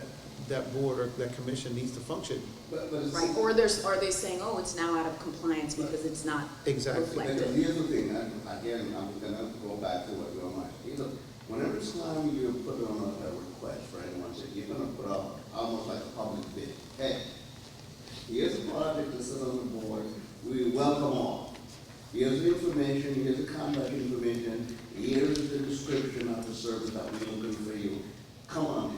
board or that commission needs to function. But it's, Right, or are they saying, oh, it's now out of compliance because it's not Exactly. reflected? here's the thing, again, I'm gonna go back to what you're saying. Whenever time you put on a request for anyone, you're gonna put out almost like a public bid. Hey, here's a project that's on the board, we welcome all. Here's the information, here's the contact information, here's the description of the service that we're looking for you. Come on in.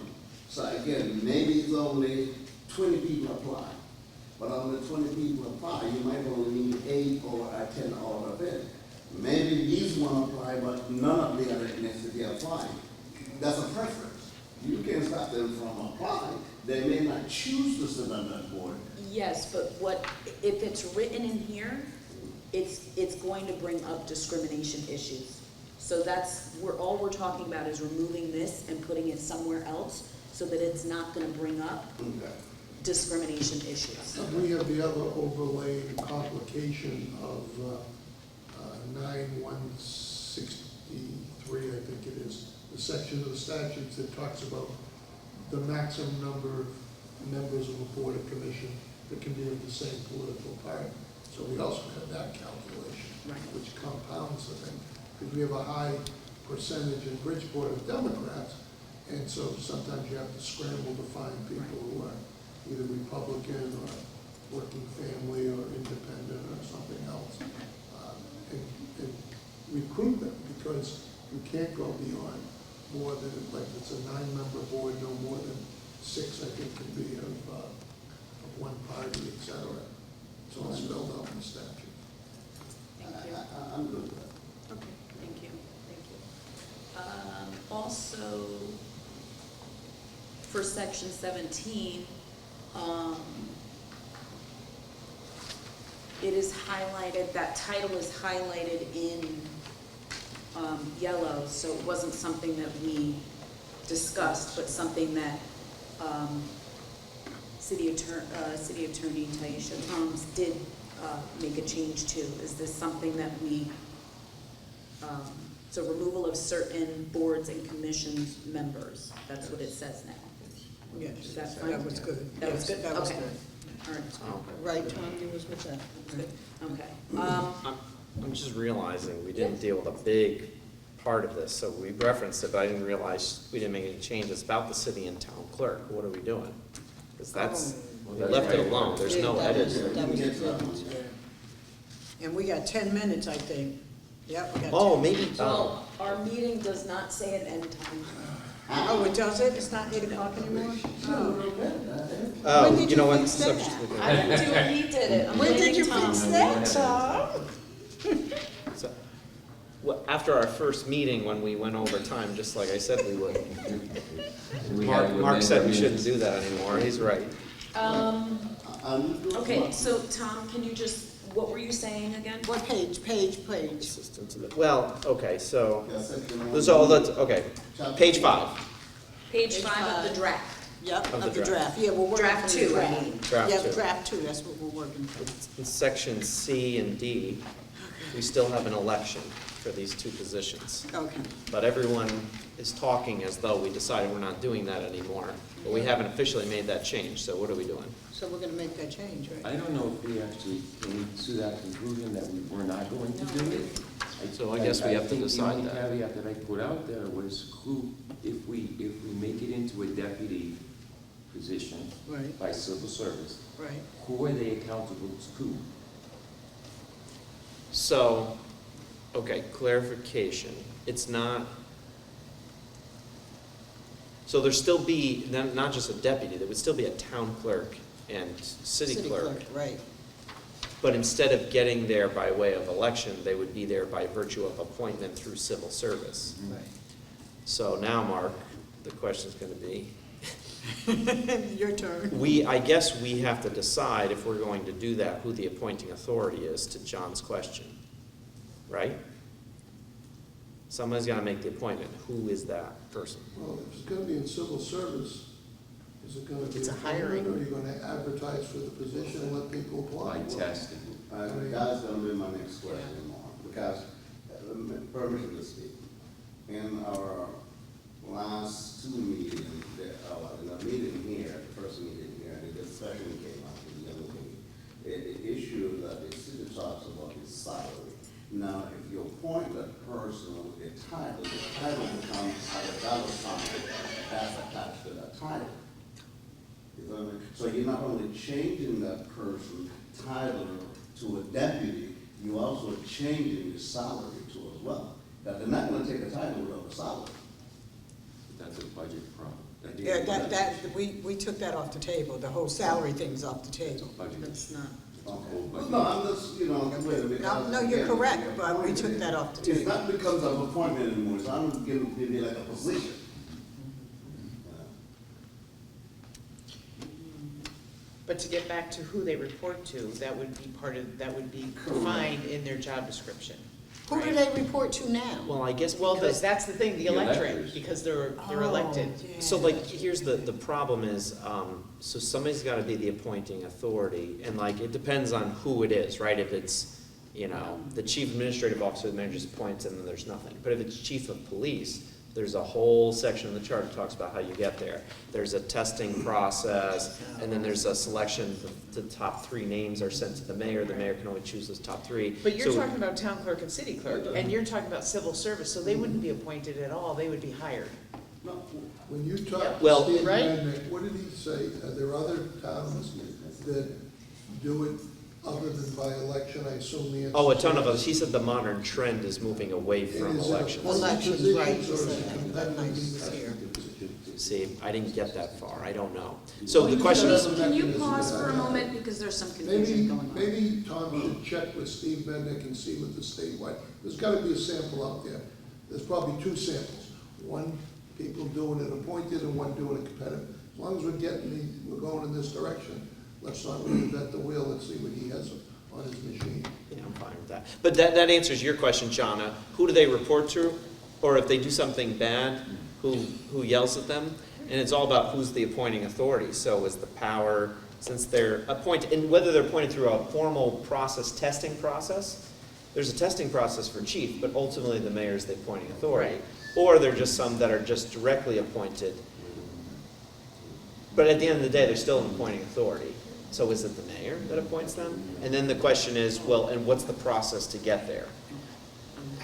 So again, maybe it's only 20 people apply, but on the 20 people apply, you might only need 8 or 10 out of it. Maybe these one apply, but none of the other ethnicity apply. That's a preference. You can't stop them from applying. They may not choose to sit on that board. Yes, but if it's written in here, it's going to bring up discrimination issues. So all we're talking about is removing this and putting it somewhere else so that it's not gonna bring up Okay. discrimination issues. We have the other overlay and complication of 9163, I think it is, the section of the statutes that talks about the maximum number of members of a board or commission that can be of the same political party. So we also have that calculation, Right. which compounds the thing, because we have a high percentage in Bridgeport of Democrats, and so sometimes you have to scramble to find people who are either Republican or working family or independent or something else, and recruit them, because you can't go beyond more than, like, it's a 9-member board, no more than 6, I think, can be of one party, et cetera. It's all spelled out in the statute. Thank you. I'm good with that. Okay, thank you. Also, for section 17, it is highlighted, that title is highlighted in yellow, so it wasn't something that we discussed, but something that City Attorney Taisha Thomas did make a change to. Is this something that we, so removal of certain boards and commissions members, that's what it says now. Yes, Is that fine? that was good. That was Yes, good? That was Okay. good. All right, Right, Tom, you was with that. good, okay. I'm just realizing we didn't deal with a big part of this, so we referenced it, but I didn't realize we didn't make any changes about the city and town clerk. What are we doing? Because that's, we left it alone, there's no Yeah, that edits. was- that was it. And we got 10 minutes, I think. Yep, we got 10. Oh, maybe, Well, our meeting does not say an end time. Oh, it does it? It's not 8 o'clock anymore? Oh. oh, When did you know you what? fix that? Subject- I didn't do it, he did it. I'm When did blaming you Tom. fix that, Tom? So, well, after our first meeting, when we went over time, just like I said we would. Mark said we shouldn't do that anymore, he's right. Okay, so Tom, can you just, what were you saying again? What page? Assistant to the, well, okay, so, Yes, section there's all that, okay, page 5, Page 5 of the draft. Yep, Of the of the draft. Yeah, we're working Draft from the 2, I draft. mean. Draft Yeah, 2. draft 2, that's what we're working from. In section C and D, we still have an election for these 2 positions. Okay. But everyone is talking as though we decided we're not doing that anymore. But we haven't officially made that change, so what are we doing? So we're gonna make that change, right? I don't know if we actually came to that conclusion that we were not going to do it. So I guess we have to decide think that. the only caveat that I put out there was who, if we make it into a deputy position Right, by civil service, right. who are they accountable to? So, Okay, clarification. It's not, so there'd still be, not just a deputy, there would still be a town clerk and city clerk. Right. But instead of getting there by way of election, they would be there by virtue of appointment through civil service. Right. So now, Mark, the question's gonna be, Your turn. I guess we have to decide if we're going to do that, who the appointing authority is, to John's question, right? Somebody's gotta make the appointment. Who is that person? Well, if it's gonna be in civil service, is it gonna be? It's a appointment, hiring. Or are you gonna advertise for the position and let people apply? By testing. That's gonna be my next question, Mark, because, permission to speak. In our last two meetings, in the meeting here, the first meeting here, the discussion came up in the other meeting. The issue that the city talks about is salary. Now, if you appoint that person with a title, the title becomes a dollar sign that's attached to that title. You know what I mean? So you're not only changing that person's title to a deputy, you also changing the salary to as well. That they're not gonna take a title without a salary. That's a budget problem. Yeah, we took that off the table, the whole salary thing's off the table. Budget. That's not. Okay. Well, no, I'm just, clear because. No, you're again, correct, the but we appointment took that off the It's table. not because of appointment anymore, so I'm giving you like a position. But to get back to who they report to, that would be defined in their job description. Who do they report to now? Well, I guess Well, because, that's the thing, the The electorate, electors. because they're Oh, elected. yeah. so like, here's the problem is, so somebody's gotta be the appointing authority, and like, it depends on who it is, right? If it's, the chief administrative officer, the mayor just appoints, and then there's nothing. But if it's chief of police, there's a whole section of the chart that talks about how you get there. There's a testing process, and then there's a selection, the top 3 names are sent to the mayor can only choose those top 3. But you're So- talking about town clerk and city clerk, and you're talking about civil service, so they wouldn't be appointed at all, they would be hired. No, When you talk Well, to Steve right? Madnick, what did he say? Are there other towns that do it other than by election? I assume the answer. Oh, a is ton of yes. us. He said the modern trend is moving away from Is it elections. appointed Elections, right, positions, or he is it said that. competitive? When he was here. See, I didn't get that far. I don't know. So the question is, Can you pause for a moment, because there's some confusion Maybe, going on. maybe Tom should check with Steve Madnick and see what the statewide, there's gotta be a sample out there. There's probably 2 samples. One, people doing it appointed, and one doing it competitive. As long as we're going in this direction, let's not reinvent the wheel, let's see what he has on his machine. yeah, I'm fine with that. But that answers your question, Jana. Who do they report to? Or if they do something bad, who yells at them? And it's all about who's the appointing authority. So is the power, since they're appointed, and whether they're appointed through a formal process, testing process, there's a testing process for chief, but ultimately the mayor is the appointing authority. Right. Or they're just some that are just directly appointed. But at the end of the day, they're still an appointing authority. So is it the mayor that appoints them? And then the question is, well, and what's the process to get there?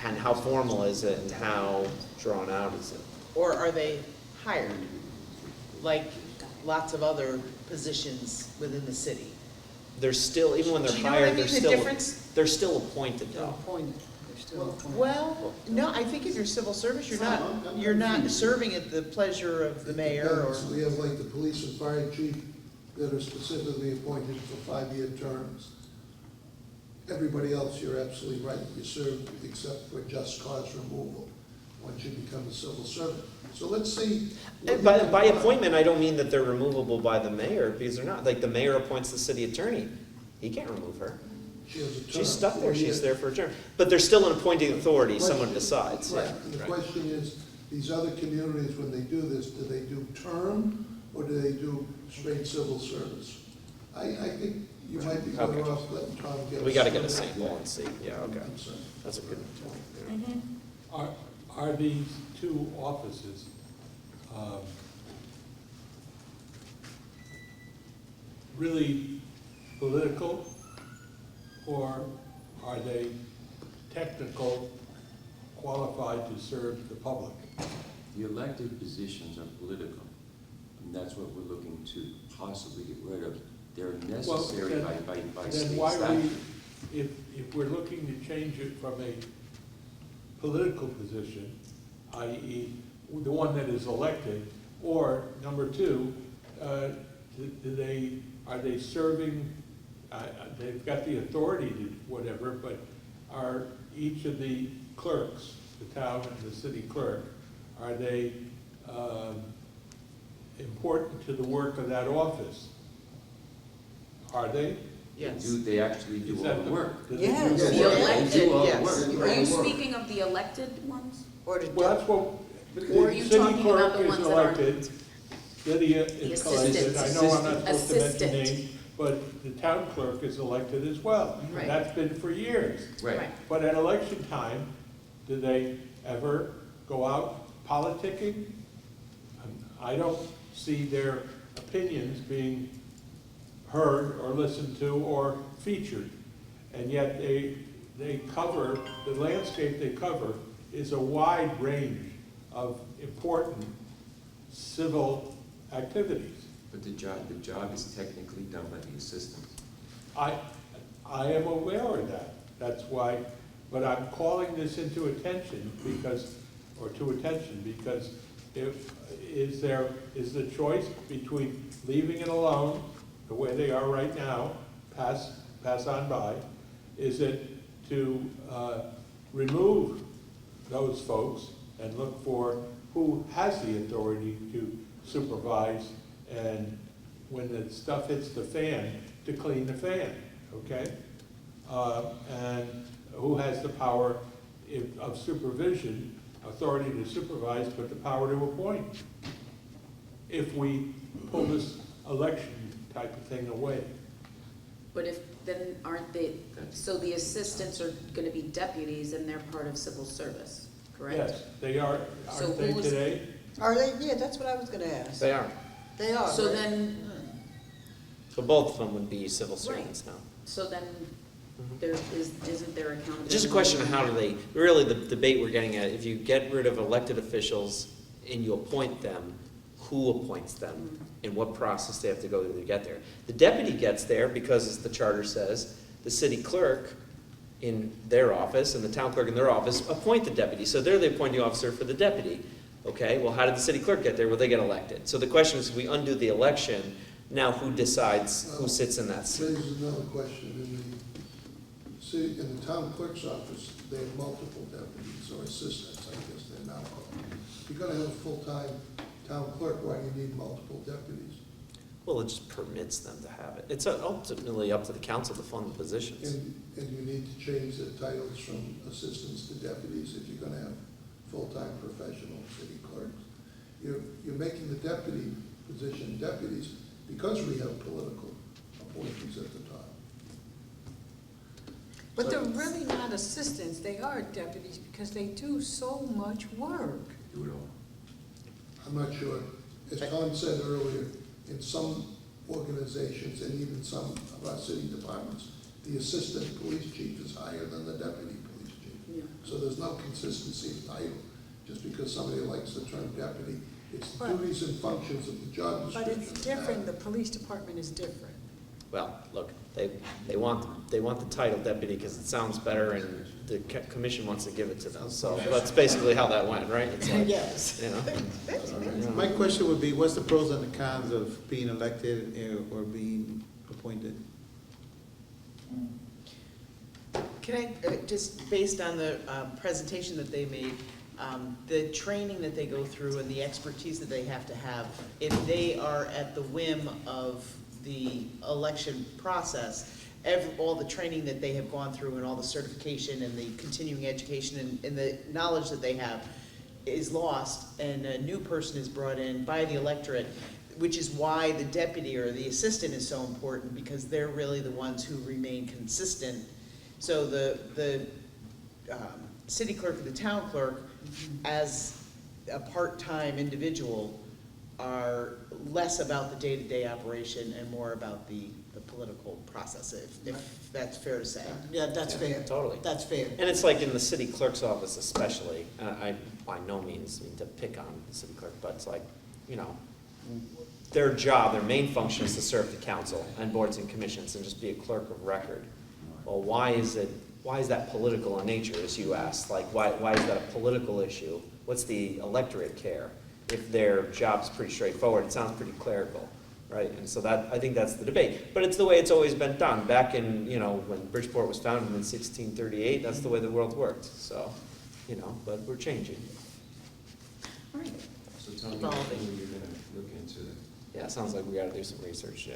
And how formal is it and how drawn out is it? Or are they hired? Like lots of other positions within the city. They're still, even when they're Do you know what I hired, mean, they're the still, difference? they're still appointed They're though. appointed, they're still appointed. Well, no, I think if you're civil service, you're not serving at the pleasure of the mayor or. So we have like the police and fire chief that are specifically appointed for 5-year terms. Everybody else, you're absolutely right, you serve except for just cause removal, once you become a civil servant. So let's see. And by appointment, I don't mean that they're removable by the mayor, because they're not. Like, the mayor appoints the city attorney. He can't remove her. She has a term. She's stuck there, 4 she's years. there for a term. But they're still an appointing authority, someone Question- decides. Right, Yeah, and the right. question is, these other communities, when they do this, do they do term, or do they do straight civil service? I think you might be better Okay. off letting Tom get. We gotta get a sample. sample and see, yeah, okay. I'm sorry. That's a good point. Yeah. Are these 2 offices really political, or are they technical, qualified to serve the public? The elected positions are political, and that's what we're looking to possibly get rid of. They're necessary then- by Then state why are we, statute. if we're looking to change it from a political position, i.e. the one that is elected, or number two, are they serving, they've got the authority to whatever, but are each of the clerks, the town and the city clerk, are they important to the work of that office? Are they? Yes. They actually do Is all that the work. do they Yes. do The the work? elected, They do all the yes. work. Are you speaking of the elected ones? Or to Well, that's what, Or are the you city talking about clerk the is ones that aren't? elected, Lydia is elected, I know I'm not supposed to mention Assistant. names, but the town clerk is elected as well. Right. That's been for years. Right. But at election time, do they ever go out politicking? I don't see their opinions being heard or listened to or featured. And yet they cover, the landscape they cover is a wide range of important civil activities. But the job is technically done by the assistants. I am aware of that. That's why, but I'm calling this into attention because, is the choice between leaving it alone the way they are right now, pass on by, is it to remove those folks and look for who has the authority to supervise, and when the stuff hits the fan, to clean the fan, okay? And who has the power of supervision, authority to supervise, but the power to appoint? If we pull this election type of thing away. But then aren't they, so the assistants are gonna be deputies and they're part of civil service, correct? Yes, they are, So aren't they who is- today? Are they? Yeah, that's what I was gonna ask. They are. They are, So right? then, So both of them would be civil servants now. so then, isn't there accountability? It's just a question of how do they, really the debate we're getting at, if you get rid of elected officials and you appoint them, who appoints them? And what process they have to go through to get there? The deputy gets there because, as the charter says, the city clerk in their office and the town clerk in their office appoint the deputy. So they're the appointing officer for the deputy. Okay, well, how did the city clerk get there? Well, they get elected. So the question is, if we undo the election, now who decides who sits in that seat? Raises another question. In the town clerk's office, they have multiple deputies or assistants, I guess they're now called. If you're gonna have a full-time town clerk, why do you need multiple deputies? Well, it just permits them to have it. It's ultimately up to the council to fund the positions. And you need to change the titles from assistants to deputies if you're gonna have full-time professional city clerks. You're making the deputy position deputies because we have political appointees at the top. But they're really not assistants, they are deputies because they do so much work. Do it all. I'm not sure. As Tom said earlier, in some organizations and even some of our city departments, the assistant police chief is higher than the deputy police chief. Yeah. So there's no consistency of title, just because somebody likes the term deputy. It's the But- duties and functions of the job But description. it's different, the police department is different. Well, look, they want the title deputy because it sounds better and the commission wants to give it to them. So that's basically how that went, right? It's like, Yes. you know. My question would be, what's the pros and the cons of being elected or being appointed? Can I, just based on the presentation that they made, the training that they go through and the expertise that they have to have, if they are at the whim of the election process, all the training that they have gone through and all the certification and the continuing education and the knowledge that they have is lost, and a new person is brought in by the electorate, which is why the deputy or the assistant is so important, because they're really the ones who remain consistent. So the city clerk and the town clerk, as a part-time individual, are less about the day-to-day operation and more about the political process, if that's fair to say. Yeah, that's fair. Totally. That's fair. And it's like in the city clerk's office especially, I by no means mean to pick on the city clerk, but it's like, you know, their job, their main function is to serve the council and boards and commissions and just be a clerk of record. Well, why is it why is that political in nature, as you asked? Like, why is that a political issue? What's the electorate care? If their job's pretty straightforward, it sounds pretty clerical, right? And so that, I think that's the debate. But it's the way it's always been done. Back in, when Bridgeport was founded in 1638, that's the way the world worked. So, but we're changing. All right. So tell me Evolving. when you're gonna look into it. Yeah, it sounds like we gotta do some research, yeah.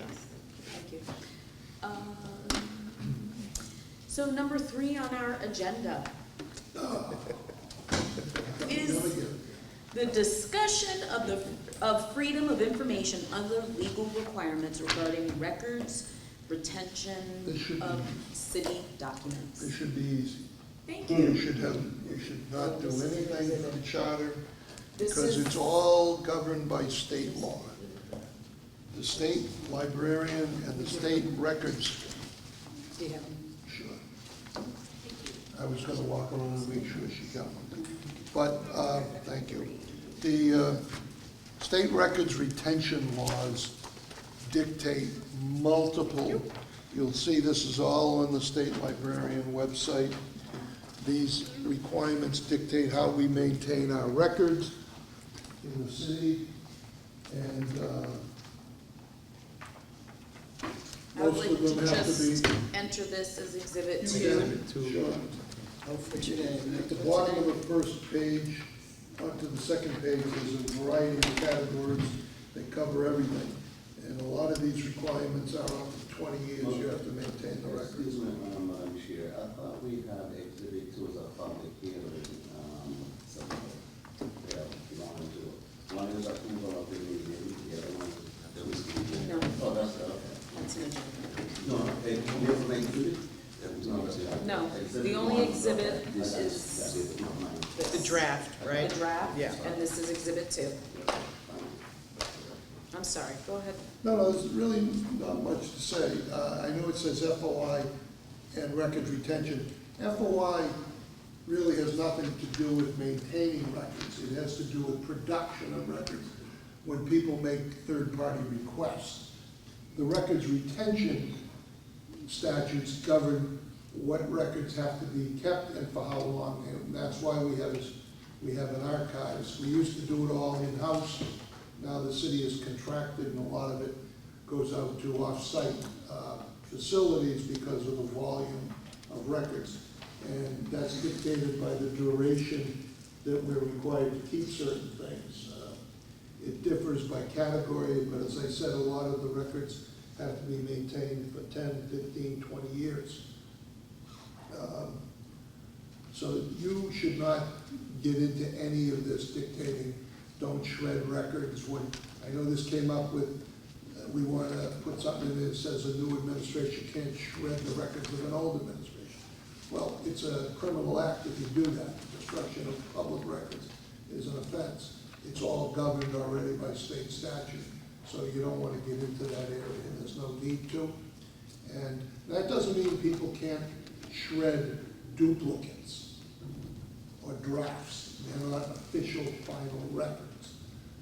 Thank you. So number 3 on our agenda is the discussion of freedom of information, other legal requirements regarding records, retention This should of be- city documents. It should be easy. Thank You you. should not do anything for the charter, This because is- it's all governed by state law. The state librarian and the state records, Do you have sure. I was gonna walk around and make sure she got one. But, thank you. The state records retention laws dictate multiple, you'll see this is all on the state librarian website. These requirements dictate how we maintain our records in the city, and I would most like of them to have to be. just enter this as Exhibit You 2. Sure. Oh, for today. At the bottom of the first page, onto the second page, there's a variety of categories that cover everything. And a lot of these requirements are up to 20 years, you have to maintain the records. Excuse me, Madam Chair, I thought we had exhibit 2 as a public hearing, so, yeah, belonging to it. One is approval of the meeting, the other one is. No. Oh, that's, okay. That's an agenda. No, we have to make two? No, the only exhibit is The draft, right? the draft, Yeah. and this is Exhibit 2. I'm sorry, go ahead. No, there's really not much to say. I know it says FOI and records retention. FOI really has nothing to do with maintaining records. It has to do with production of records when people make third-party requests. The records retention statutes govern what records have to be kept and for how long, and that's why we have an archives. We used to do it all in-house. Now the city is contracted, and a lot of it goes out to off-site facilities because of the volume of records. And that's dictated by the duration that we're required to keep certain things. It differs by category, but as I said, a lot of the records have to be maintained for 10, 15, 20 years. So you should not get into any of this dictating, don't shred records. When, I know this came up with, we want to put something in that says a new administration can't shred the records of an old administration. Well, it's a criminal act if you do that. Destruction of public records is an offense. It's all governed already by state statute, so you don't want to get into that area, and there's no need to. And that doesn't mean people can't shred duplicates or drafts. They're not official final records.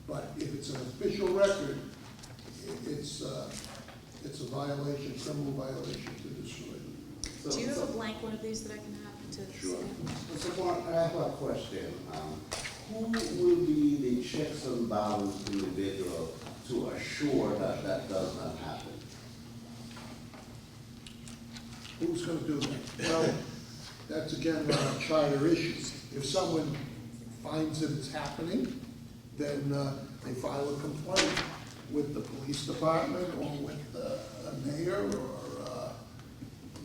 But if it's an official record, it's a violation, criminal violation to destroy it. Do you have a blank one of these that I can have to? Sure. Mr. Moore, I have a question. Who will be the checks and balance individual to assure that that does not happen? Who's gonna do that? Well, that's again a charter issue. If someone finds that it's happening, then they file a complaint with the police department or with the mayor or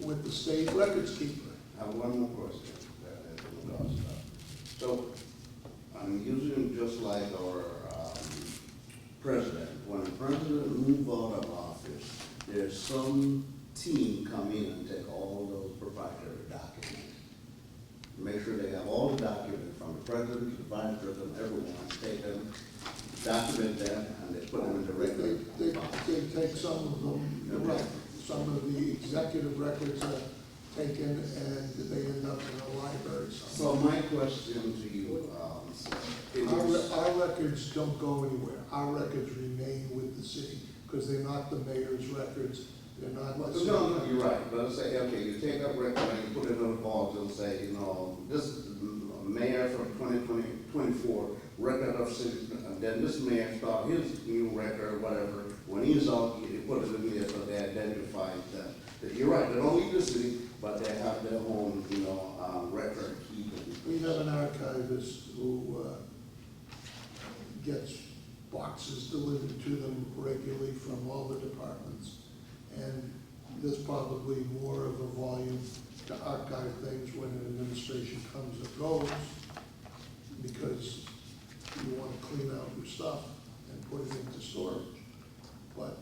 with the state records keeper. I have one more question. So, I'm using just like our president. When the president moves out of office, there's some team come in and take all those proprietary documents. Make sure they have all the documents from the president to the vice president, everyone, take them, document them, and they put them in the record. They take some of them, you're right, some of the executive records are taken and they end up in a library So somewhere. my question to you, is, Our records don't go anywhere. Our records remain with the city because they're not the mayor's records. They're not. no, you're right, but let's say, okay, you take up record and you put it in a vault of city, then this man start his new record, whatever, when he's out, he put it in there so they identify them. That you're right, they don't leave the city, but they have their own, record keeping. We have an archivist who gets boxes delivered to them regularly from all the departments. And there's probably more of a volume to archive things when an administration comes or goes, because you want to clean out your stuff and put it into storage. But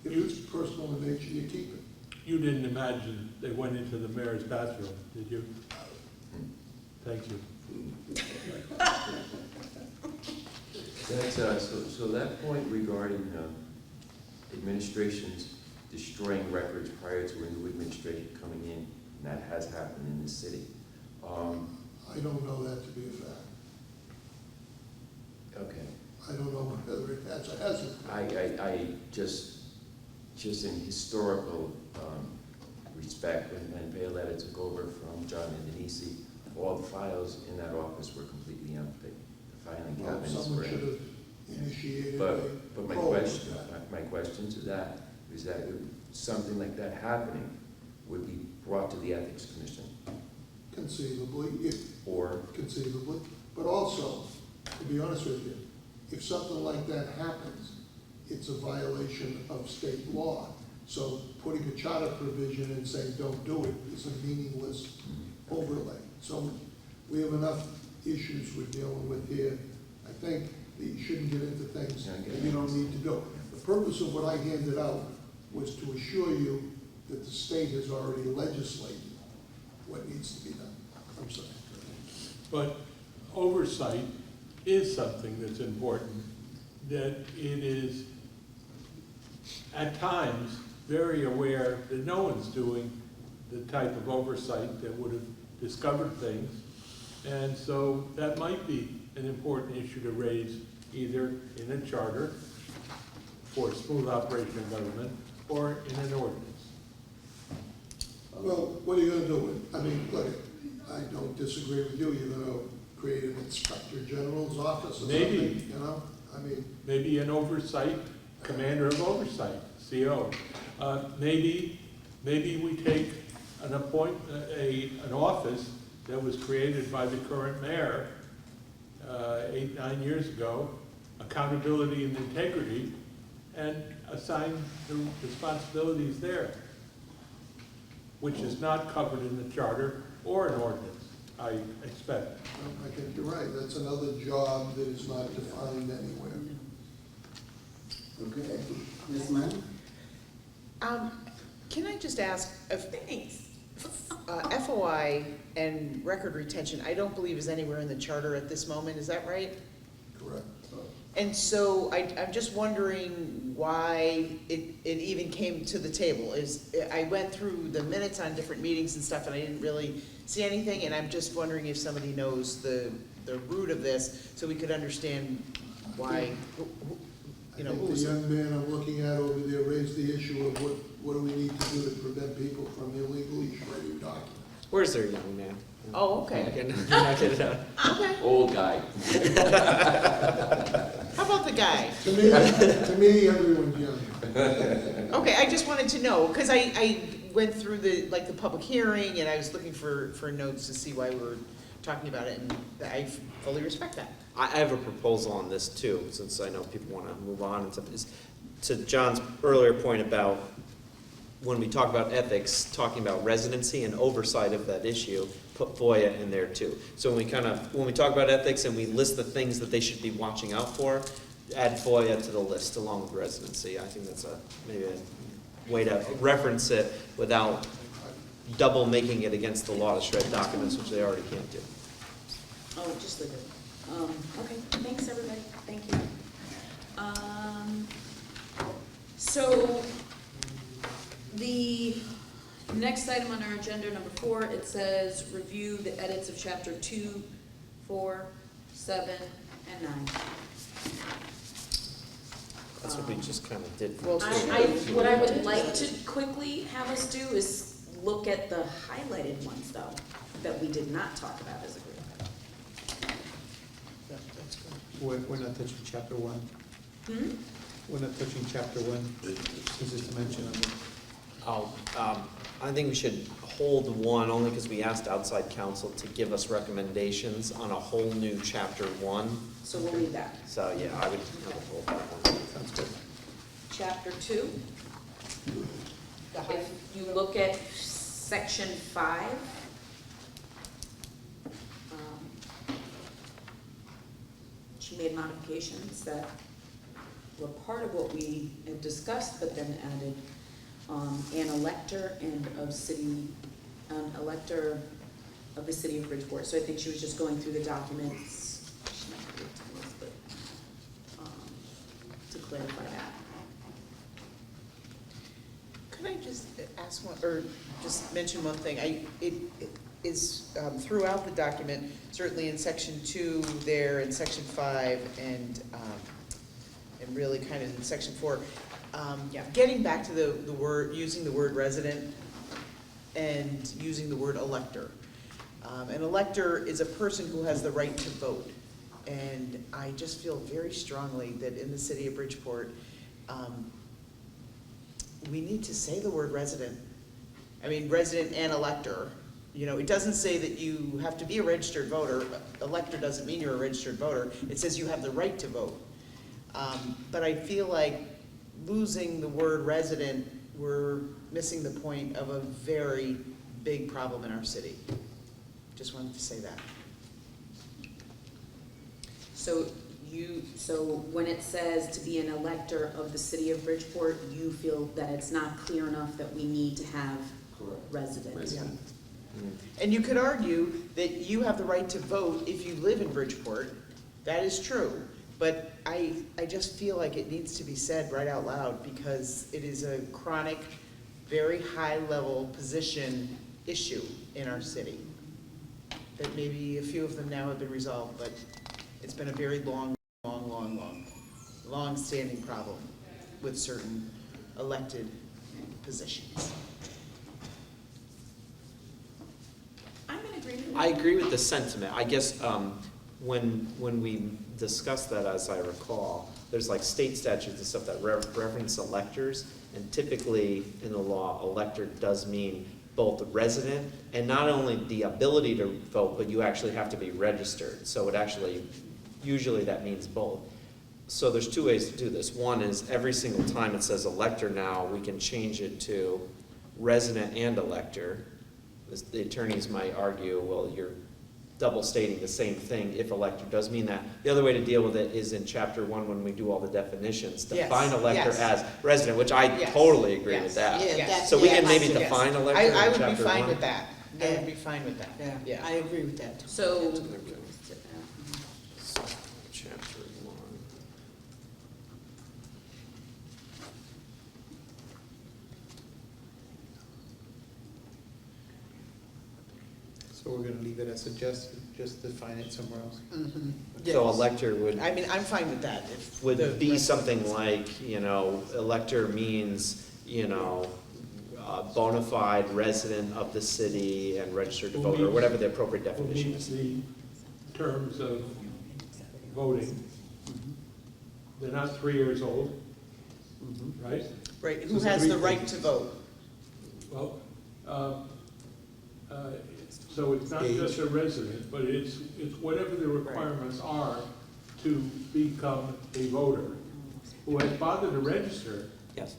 if it's personal in nature, you keep it. You didn't imagine they went into the mayor's bathroom, did you? Thank you. That's, so that point regarding administrations destroying records prior to a new administration coming in, and that has happened in this city. I don't know that to be a fact. Okay. I don't know whether it has or hasn't. I just in historical respect, when Paoletta took over from John Indonesia, all the files in that office were completely empty. The filing Well, cabinets someone were should empty. have initiated But a my probe of question, that. my question to that is that if something like that happening would be brought to the Ethics Commission, Conceivably, or conceivably, but also, to be honest with you, if something like that happens, it's a violation of state law. So putting a charter provision and saying don't do it is a meaningless overlay. So we have enough issues we're dealing with here. I think that you shouldn't get into things that you don't need to do. The purpose of what I handed out was to assure you that the state has already legislated what needs to be done. I'm sorry. But oversight is something that's important, that it is at times very aware that no one's doing the type of oversight that would have discovered things. And so that might be an important issue to raise either in a charter for smooth operation of government or in an ordinance. Well, what are you gonna do with, I mean, look, I don't disagree with you, you're gonna create an inspector general's office or something, Maybe. you know? I mean, Maybe an oversight, commander of oversight, CO. Maybe we take an an office that was created by the current mayor 8, 9 years ago, accountability and integrity, and assign the responsibilities there, which is not covered in the charter or an ordinance, I expect. I think you're right, that's another job that is not defined anywhere. Okay, yes, ma'am? Can I just ask, FOI and record retention, I don't believe is anywhere in the charter at this moment, is that right? Correct. And so I'm just wondering why it even came to the table. I went through the minutes on different meetings and stuff, and I didn't really see anything, and I'm just wondering if somebody knows the root of this, so we could understand why, I think the young man I'm looking at over there raised the issue of what do we need to do to prevent people from illegally shredding documents. Where's their young man? Oh, okay. I can knock it out. Okay. old guy. How about the guy? To me, everyone's young. Okay, I just wanted to know, because I went through the public hearing, and I was looking for notes to see why we were talking about it, and I fully respect that. I have a proposal on this too, since I know people want to move on and stuff. To John's earlier point about when we talk about ethics, talking about residency and oversight of that issue, put FOIA in there too. So when we talk about ethics and we list the things that they should be watching out for, add FOIA to the list along with residency. I think that's maybe a way to reference it without double making it against the law to shred documents, which they already can't do. Oh, just leave it. Okay, thanks, everybody, thank you. So, the next item on our agenda, number 4, it says review the edits of chapter 2, 4, 7, and 9. That's what we just kind of did. Well, What I would like to quickly have us do is look at the highlighted ones, though, that we did not talk about as a group. That's good. We're not touching chapter one. Hmm? We're not touching chapter one. Is this mention on it? Oh, I think we should hold one, only because we asked outside counsel to give us recommendations on a whole new chapter one. So we'll leave that. So, yeah, I would hold that one. Sounds good. Chapter 2, The high, if you look at section 5, she made modifications that were part of what we had discussed, but then added an elector and of city, an elector of the city of Bridgeport. So I think she was just going through the documents. She might have looked at this, but, to clarify that. Could I just ask one, or just mention one thing? It is throughout the document, certainly in section 2 there, in section 5, and really kind of in section 4. Yeah. Getting back to the word, using the word resident and using the word elector. An elector is a person who has the right to vote. And I just feel very strongly that in the city of Bridgeport, we need to say the word resident. I mean, resident and elector. You know, it doesn't say that you have to be a registered voter. Elector doesn't mean you're a registered voter. It says you have the right to vote. But I feel like losing the word resident, we're missing the point of a very big problem in our city. Just wanted to say that. So when it says to be an elector of the city of Bridgeport, you feel that it's not clear enough that we need to have residents? Yeah. And you could argue that you have the right to vote if you live in Bridgeport. That is true. But I just feel like it needs to be said right out loud because it is a chronic, very high-level position issue in our city. That maybe a few of them now have been resolved, but it's been a very long-standing problem with certain elected positions. I'm in agreement. I agree with the sentiment. I guess when we discussed that, as I recall, there's like state statutes and stuff that reference electors, and typically in the law, elector does mean both resident and not only the ability to vote, but you actually have to be registered. So it actually, usually that means both. So there's two ways to do this. One is every single time it says elector now, we can change it to resident and elector. The attorneys might argue, well, you're double stating the same thing if elector does mean that. The other way to deal with it is in chapter 1 when we do all the definitions. Define elector as resident, which I totally agree with that. Yeah, that's- So we yeah, can maybe yes. define elector I in would chapter be fine 1. with that. I would be fine with that. Yeah, I agree with that. So, Chapter 1. So we're gonna leave it as suggested, just define it somewhere else. Mhm. So Yes. elector would I mean, I'm fine with that. If the would be rest- something like, elector means, bona fide resident of the city and registered to Who vote, or meets- whatever the appropriate Who definition meets is. the terms of voting. They're not 3 years old, right? Right, who So has three the right things. to vote? Well, so it's not just a resident, but it's whatever the requirements are to become a voter who has bothered to register, Yes.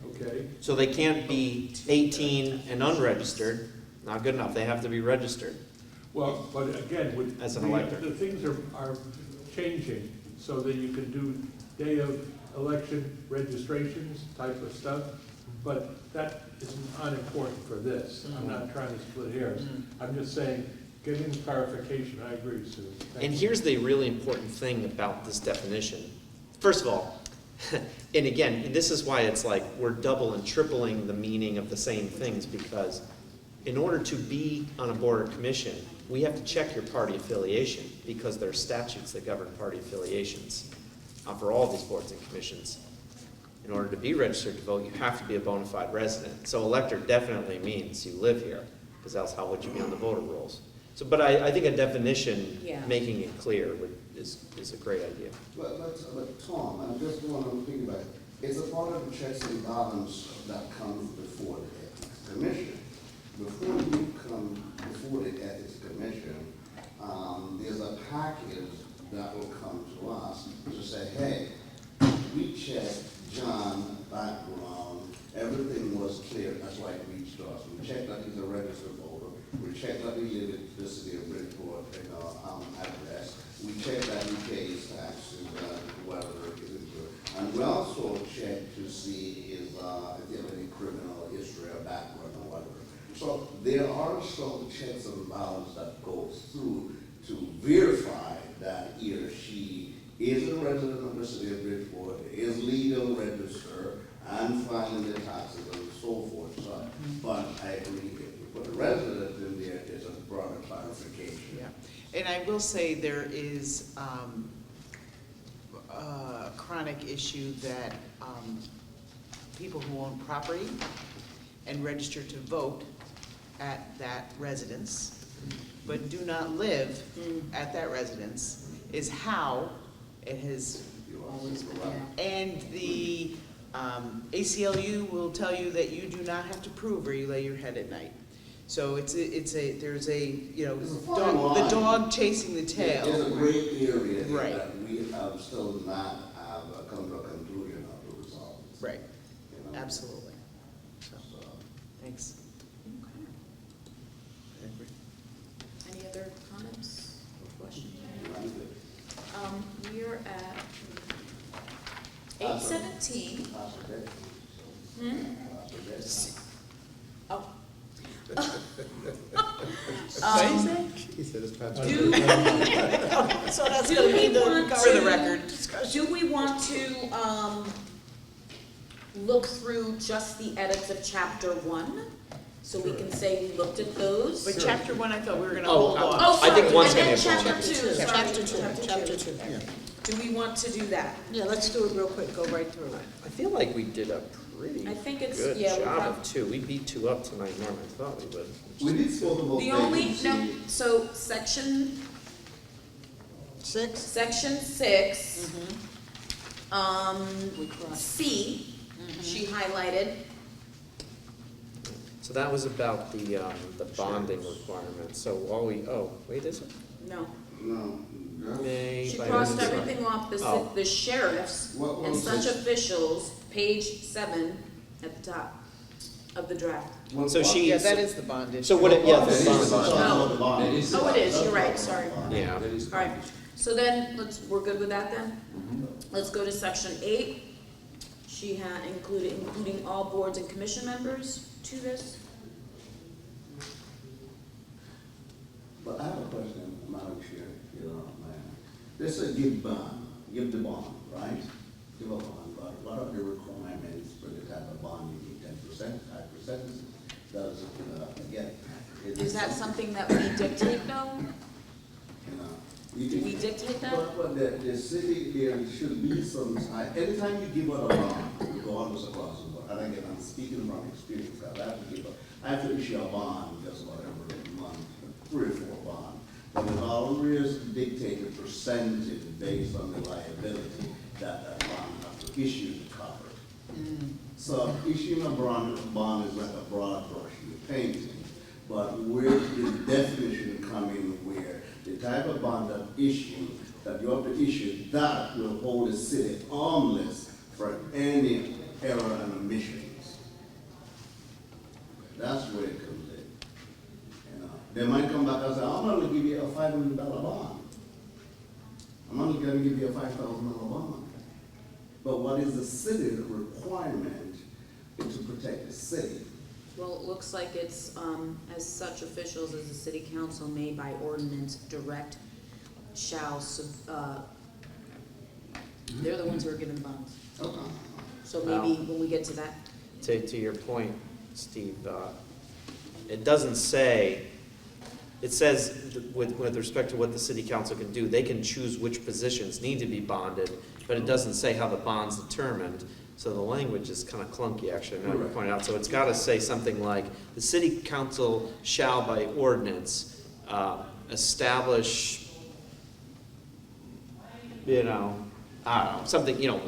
okay? So they can't be 18 and unregistered, not good enough, they have to be registered. Well, but again, with. As an elector. The things are changing so that you can do day of election registrations type of stuff, but that is unimportant for this. I'm not trying to split hairs. I'm just saying, getting the clarification, I agree, Sue. Thank And you. here's the really important thing about this definition. First of all, and again, this is why it's like we're double and tripling the meaning of the same things, because in order to be on a board or commission, we have to check your party affiliation, because there are statutes that govern party affiliations for all these boards and commissions. In order to be registered to vote, you have to be a bona fide resident. So elector definitely means you live here, because else how would you be on the voter rolls? So, but I think a definition, Yeah. making it clear is a great idea. But Tom, I just want to think about it. It's a part of the checks and balance that comes before the Ethics Commission. Before you come before the Ethics Commission, there's a package that will come to us to say, hey, we checked John's background, everything was clear, that's why it reached us. We checked that he's a registered voter. We checked that he lived in the city of Bridgeport, address. We checked that he pays taxes, whatever it is. And we also checked to see if he have any criminal history or background or whatever. So there are some checks and balances that go through to verify that he or she is a resident of the city of Bridgeport, is legal registered, and filing their taxes and so forth. So, but I agree, if you put a resident in there, it's a broader clarification. Yeah, and I will say there is a chronic issue that people who own property and register to vote at that residence, but do not live at that residence, is how it has Always been, yeah. and the ACLU will tell you that you do not have to prove where you lay your head at night. So there's a, you know, It's a fine line. the dog chasing the It's tail. a gray area Right. that we have still not have come to a conclusion of the results. Right, You know? absolutely. So, So, thanks. Any other comments or questions? I'm good. We're at 8:17. That's okay. Hmm? That's okay. Oh. He said it's past. Do we, So that's Do gonna be we the, want for the to- record discussion. do we want to, look through just the edits of chapter 1? So we can say we looked at those? But chapter 1, I thought we were gonna Oh, hold off. Oh, I think sorry, one's and then gonna be a chapter 2, sorry. Chapter two. Yeah. Do we want to do that? Yeah, let's do it real quick, go right through it. I feel like we did a pretty I think it's- good yeah, we job have- of 2. We beat 2 up tonight more than I thought we would. We did spoke about The only, no, vacancy. so section 6? 6, We crossed. C, she highlighted. So that was about the bonding requirement. So all wait, is it? No, No, that's- May she by crossed ordinance. everything off, Oh. the sheriffs What and was such this? officials, page 7 at the top of the draft. What- So what- she- Yeah, that is the bond issue. So what it, yeah, That the is bond. the bond. Oh. The bond. That is the Oh, it is, That's you're right, the sorry. bond. Yeah. That is All right, so then, we're good with that then? Mhm. Let's go to section 8. She had including all boards and commission members to this. But I have a question, Madam Chair, if you don't mind. This is give the bond, right? Give a bond, but what are the requirements for the type of bond you need, 10%, 5%? Does, again. Is that something that we dictate though? You know, you Do can- we dictate that? But the city, there should be some, anytime you give out a bond, you go on this across the board, and again, I'm speaking from experience, I have to issue a bond just about every month, 3 or 4 bonds. But it's always dictated percentage based on the liability that bond has to issue to cover. So issuing a bond is like a broad brush you're painting, but where the definition come in where the type of bond that you have to issue, that will hold the city harmless for any error and omissions. That's where it comes in. You know, they might come back and say, I'm gonna give you a $500 bond. I'm only gonna give you a $5,000 bond. But what is the city requirement to protect the city? Well, it looks like it's, as such officials as the city council may by ordinance direct they're the ones who are given the bonds. Okay. So maybe when we get to that, To your point, Steve, it doesn't say, it says with respect to what the city council can do, they can choose which positions need to be bonded, but it doesn't say how the bond's determined. So the language is kind of clunky, actually, now you point out. So it's got to say something like, the city council shall by ordinance establish, you know, I don't know, something, you know,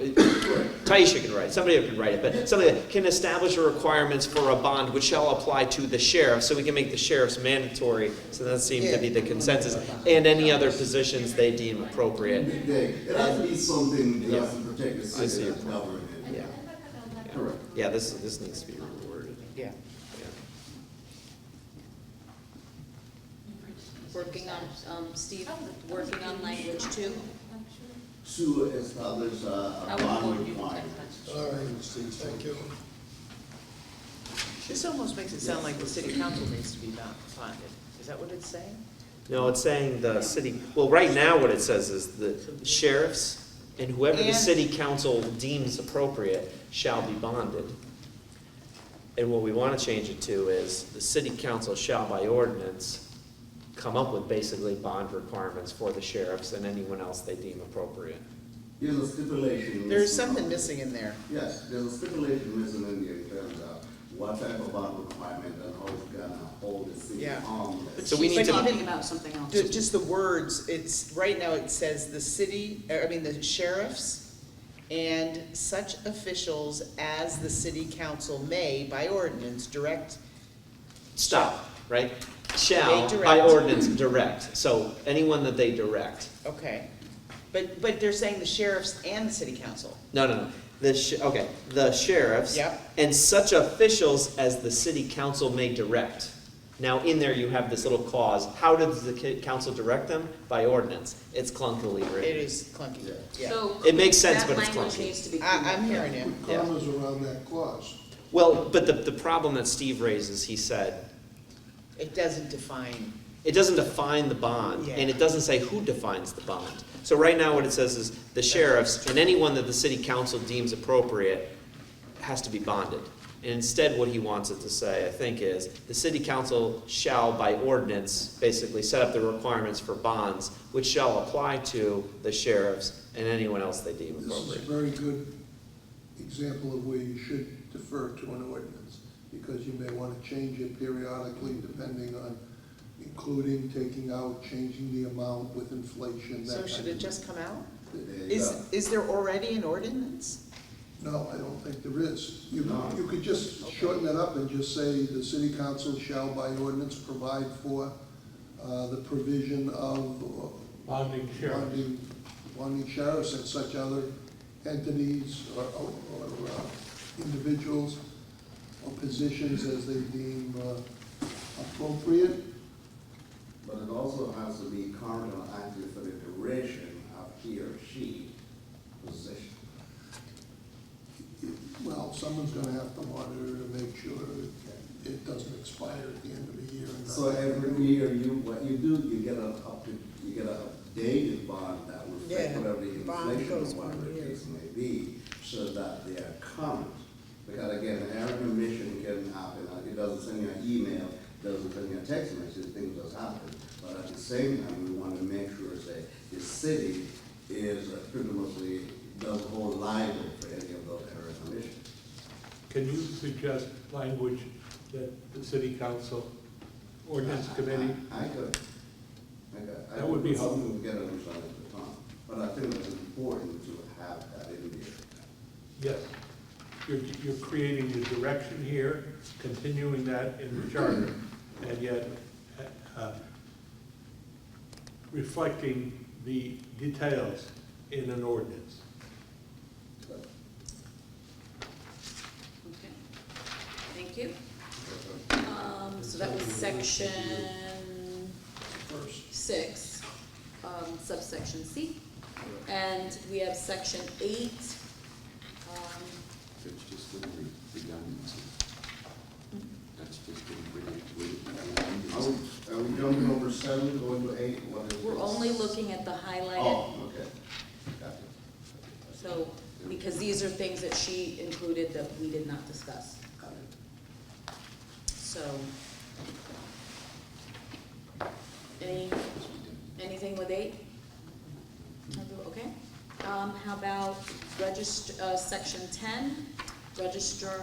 Taisha can write it, somebody can write it, but somebody that can establish the requirements for a bond which shall apply to the sheriff, so we can make the sheriffs mandatory, so that seems to be the consensus, and any other positions they deem appropriate. It has to be something that Yeah. has to protect the I see city your that's point. government. Yeah. Correct. Yeah, this needs to be reworded. Yeah. Yeah. Working on, Steve, working on language too? To establish a bond requirement. All right, thank you. This almost makes it sound like the city council needs to be bonded. Is that what it's saying? No, it's saying the city, well, right now what it says is the sheriffs and whoever the And- city council deems appropriate shall be bonded. And what we want to change it to is the city council shall by ordinance come up with basically bond requirements for the sheriffs and anyone else they deem appropriate. There's a stipulation. There's something missing in there. Yes, there's a stipulation missing in there in terms of what type of bond requirement and how it's gonna hold the city Yeah. harmless. So we need to- Talking about something else. Just the words, it's, right now it says the city, the sheriffs and such officials as the city council may, by ordinance, direct. Stop, right? Shall, They by direct. ordinance, direct. So anyone that they direct. Okay. But they're saying the sheriffs and the city council. No. The sheriffs. Yep. And such officials as the city council may direct. Now, in there you have this little clause, how does the council direct them? By ordinance. It's clunkily It written. is clunky, yeah. So. It makes sense, but it's That language clunky. needs to be cleaned up. I'm hearing you. Put commas around that clause. Well, but the problem that Steve raises, he said, It doesn't define, it doesn't define the bond, Yeah. and it doesn't say who defines the bond. So right now what it says is the sheriffs and anyone that the city council deems appropriate has to be bonded. And instead what he wants it to say, I think, is the city council shall by ordinance basically set up the requirements for bonds, which shall apply to the sheriffs and anyone else they deem This is a appropriate. very good example of where you should defer to an ordinance, because you may want to change it periodically depending on including, taking out, changing the amount with inflation, that so kind should of it thing. just come out? There you go. Is there already an ordinance? No, I don't think there is. You No. you could just shorten it up and just say, the city council shall by ordinance provide for the provision of Bonding sheriffs. bonding sheriffs and such other entities or individuals or positions as they deem appropriate. But it also has to be current and active for the duration of he or she position. Well, someone's gonna have to monitor to make sure it doesn't expire at the end of the year. and not- So every year, what you do, you get a updated bond that reflects Yeah, whatever the bond inflation goes or whatever 1 the year. case may be, so that they are current. Because again, an error in omission can happen, it doesn't send you an email, doesn't send you a text message, things just happen. But at the same time, we want to make sure that the city is pretty much doesn't hold liable for any of those errors and omissions. Can you suggest language that the city council ordinance committee? I could. That would be helpful. Something to get understanding at the time, but I think it's important to have that in there. Yes. You're creating the direction here, continuing that in the charter, and yet reflecting the details in an ordinance. Okay, thank you. So that was section First. 6, subsection C. And we have section 8. It's just the redundancy. That's just the Are we jumping over 7, going to 8? What is We're this? only looking at the highlighted, Oh, okay. Got it. so, because these are things that she included that we did not discuss. Got it. So, anything with 8? Okay. How about section 10, registrar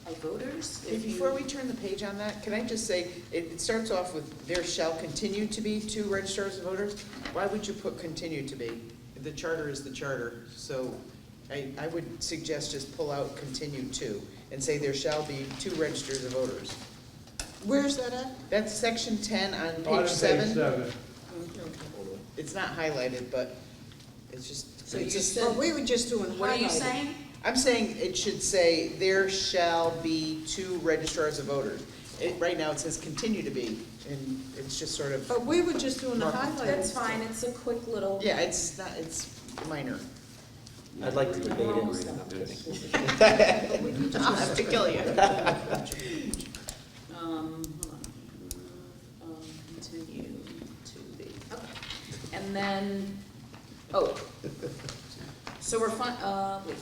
of voters. Hey, before we turn the page on that, can I just say, it starts off with, there shall continue to be 2 registrars of voters. Why would you put continue to be? The charter is the charter, so I would suggest just pull out continue to, and say there shall be 2 registers of voters. Where's that at? That's section 10 on Bottom page 7. 7. It's not highlighted, but it's just. So you it's just- said- But we were just doing What are you highlighting. saying? I'm saying it should say, there shall be 2 registrars of voters. Right now, it says continue to be, and it's just sort of, But we were just doing the Mark, highlighting. That's fine, it's a quick little. yeah, it's not, it's minor. I'd like to debate it. Almost No, done. I'm kidding. But we can just- I'll have to kill you. Hold on. Continue to be, okay. And then, so we're wait.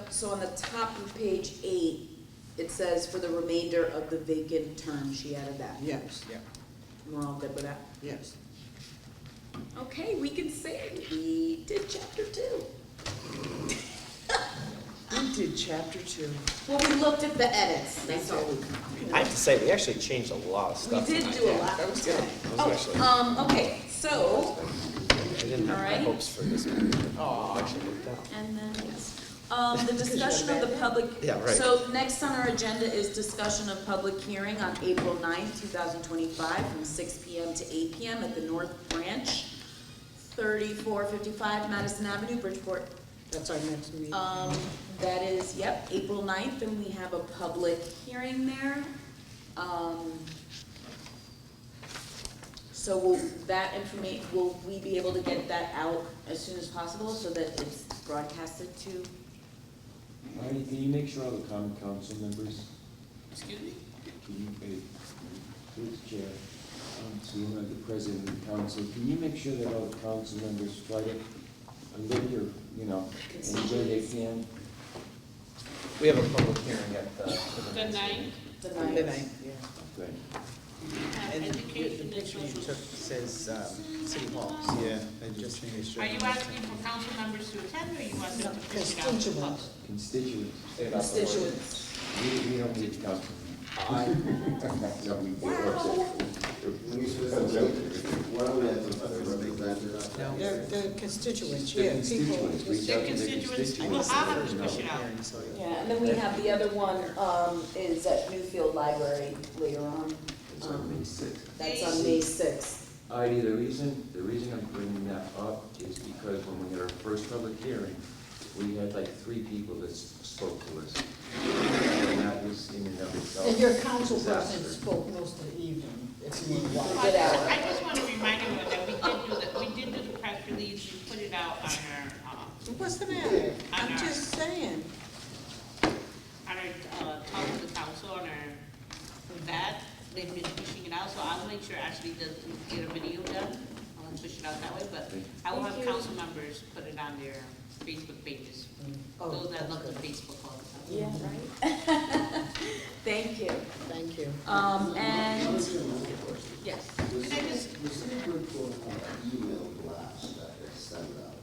So on the top of page 8, it says for the remainder of the vacant term, she added that. Yes, Yeah. We're all good with that? yes. Okay, we can say we did chapter 2. We did chapter 2. Well, we looked at the edits, that's all. I have to say, we actually changed a lot of We stuff. did tonight. do a lot. That was good. That was actually, Okay, so, I didn't have high Alright. hopes for this one. Aw. Actually worked out. and then, yes. The discussion of the public. Yeah, right. So next on our agenda is discussion of public hearing on April 9th, 2025, from 6 PM to 8 PM at the North Branch, 3455 Madison Avenue, Bridgeport. That's our next meeting. That is, yep, April 9th, and we have a public hearing there. So will we be able to get that out as soon as possible so that it's broadcasted to? Marty, can you make sure all the common council members, Excuse me? can you, please, Chair, so you know, the president of the council, can you make sure that all the council members try to, live your, any way they can? We have a public hearing at the. The 9th, The The 9th. 9th, yeah. Good. have And education the and picture you social. took says, City Hall. Yeah, I just changed Are it. you asking for council members to attend, or you want them to push it out to the public? Constituents. Constituents, Constituents. we don't need council. No, we Why don't we have some representatives? No. The constituents, The yeah, constituents, people. reach Their out to the constituents, well, constituents. I'll have to push it out. Hearing, so- Yeah, and then we have the other one, is at Newfield Library later on. It's on May 6th. That's on May 6th. Heidi, the reason I'm bringing that up is because when we had our first public hearing, we had like 3 people that spoke to us. And that was in and of itself. And your council disaster. person spoke most of the evening, if you want to watch. Good hour. I just want to remind everyone that we did do the press release, we put it out on our, What's the matter? I I'm know. just saying. talk to the council on our, that, they've been pushing it out, so I'll make sure Ashley does get a video done. I'll push it out that way, but I will have Thank you. council members put it on their Facebook pages. Oh, Those that look okay. at Facebook all the time. Yeah, right? Thank you. Thank you. And, yes. Can I just- This is good for email blast that they send out,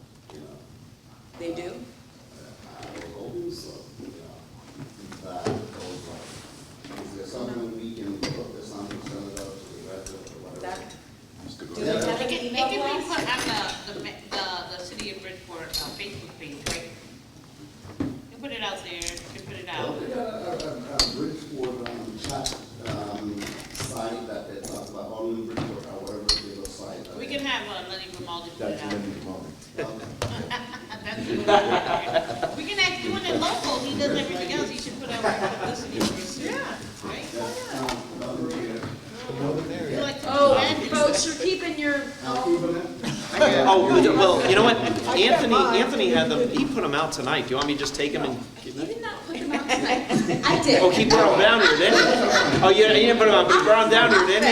They do? I was hoping so, that goes like, is there something we can put this on, send it out to the resident or whatever? That, Just to go do we down. have an It email can be blast? put on the city of Bridgeport Facebook page, right? You put it out there, you put it Well, out. they got a Bridgeport, chat, site that they talk about, all in Bridgeport, or whatever the other site. that We they- can have Lenny Grimaldi put it That's out. the moment. That's the one. We can act doing it local, he does everything else, he should put out publicity for us. Yeah. Right? You're like the Oh, brand. folks, you're keeping your, Oh, well, you know what? Anthony had them, he put them out tonight. Do you want me to just take them and? you did not put them out tonight. I did. Oh, he brought them down here, didn't he? Oh, you didn't put them out, but he brought them down here, didn't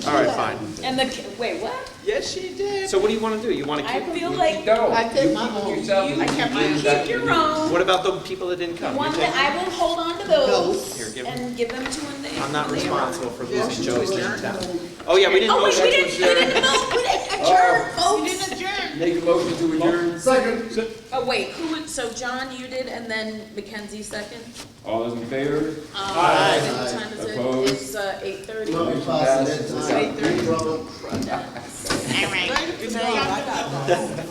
he? All right, fine. And wait, what? Yes, she did. So what do you want to do? You want to I keep them? feel like No, I kept you my keep them own. yourself. you and kept you mine. give back keep your to me. own. What about the people that didn't come? You One take that I will hold on to those Here, give 'em. and give them to when they. I'm not when they responsible for arrive. losing Joey's downtown. Oh, yeah, we didn't Oh, wait, motion we to didn't adjourn. adjourn, folks. You didn't adjourn. Make a motion to adjourn. Second. Oh, wait, who would, so John, you did, and then Mackenzie second? All those in favor? What time is it? Opposed? It's 8:30. No, it's past that time. Trouble. All right. No, I got that.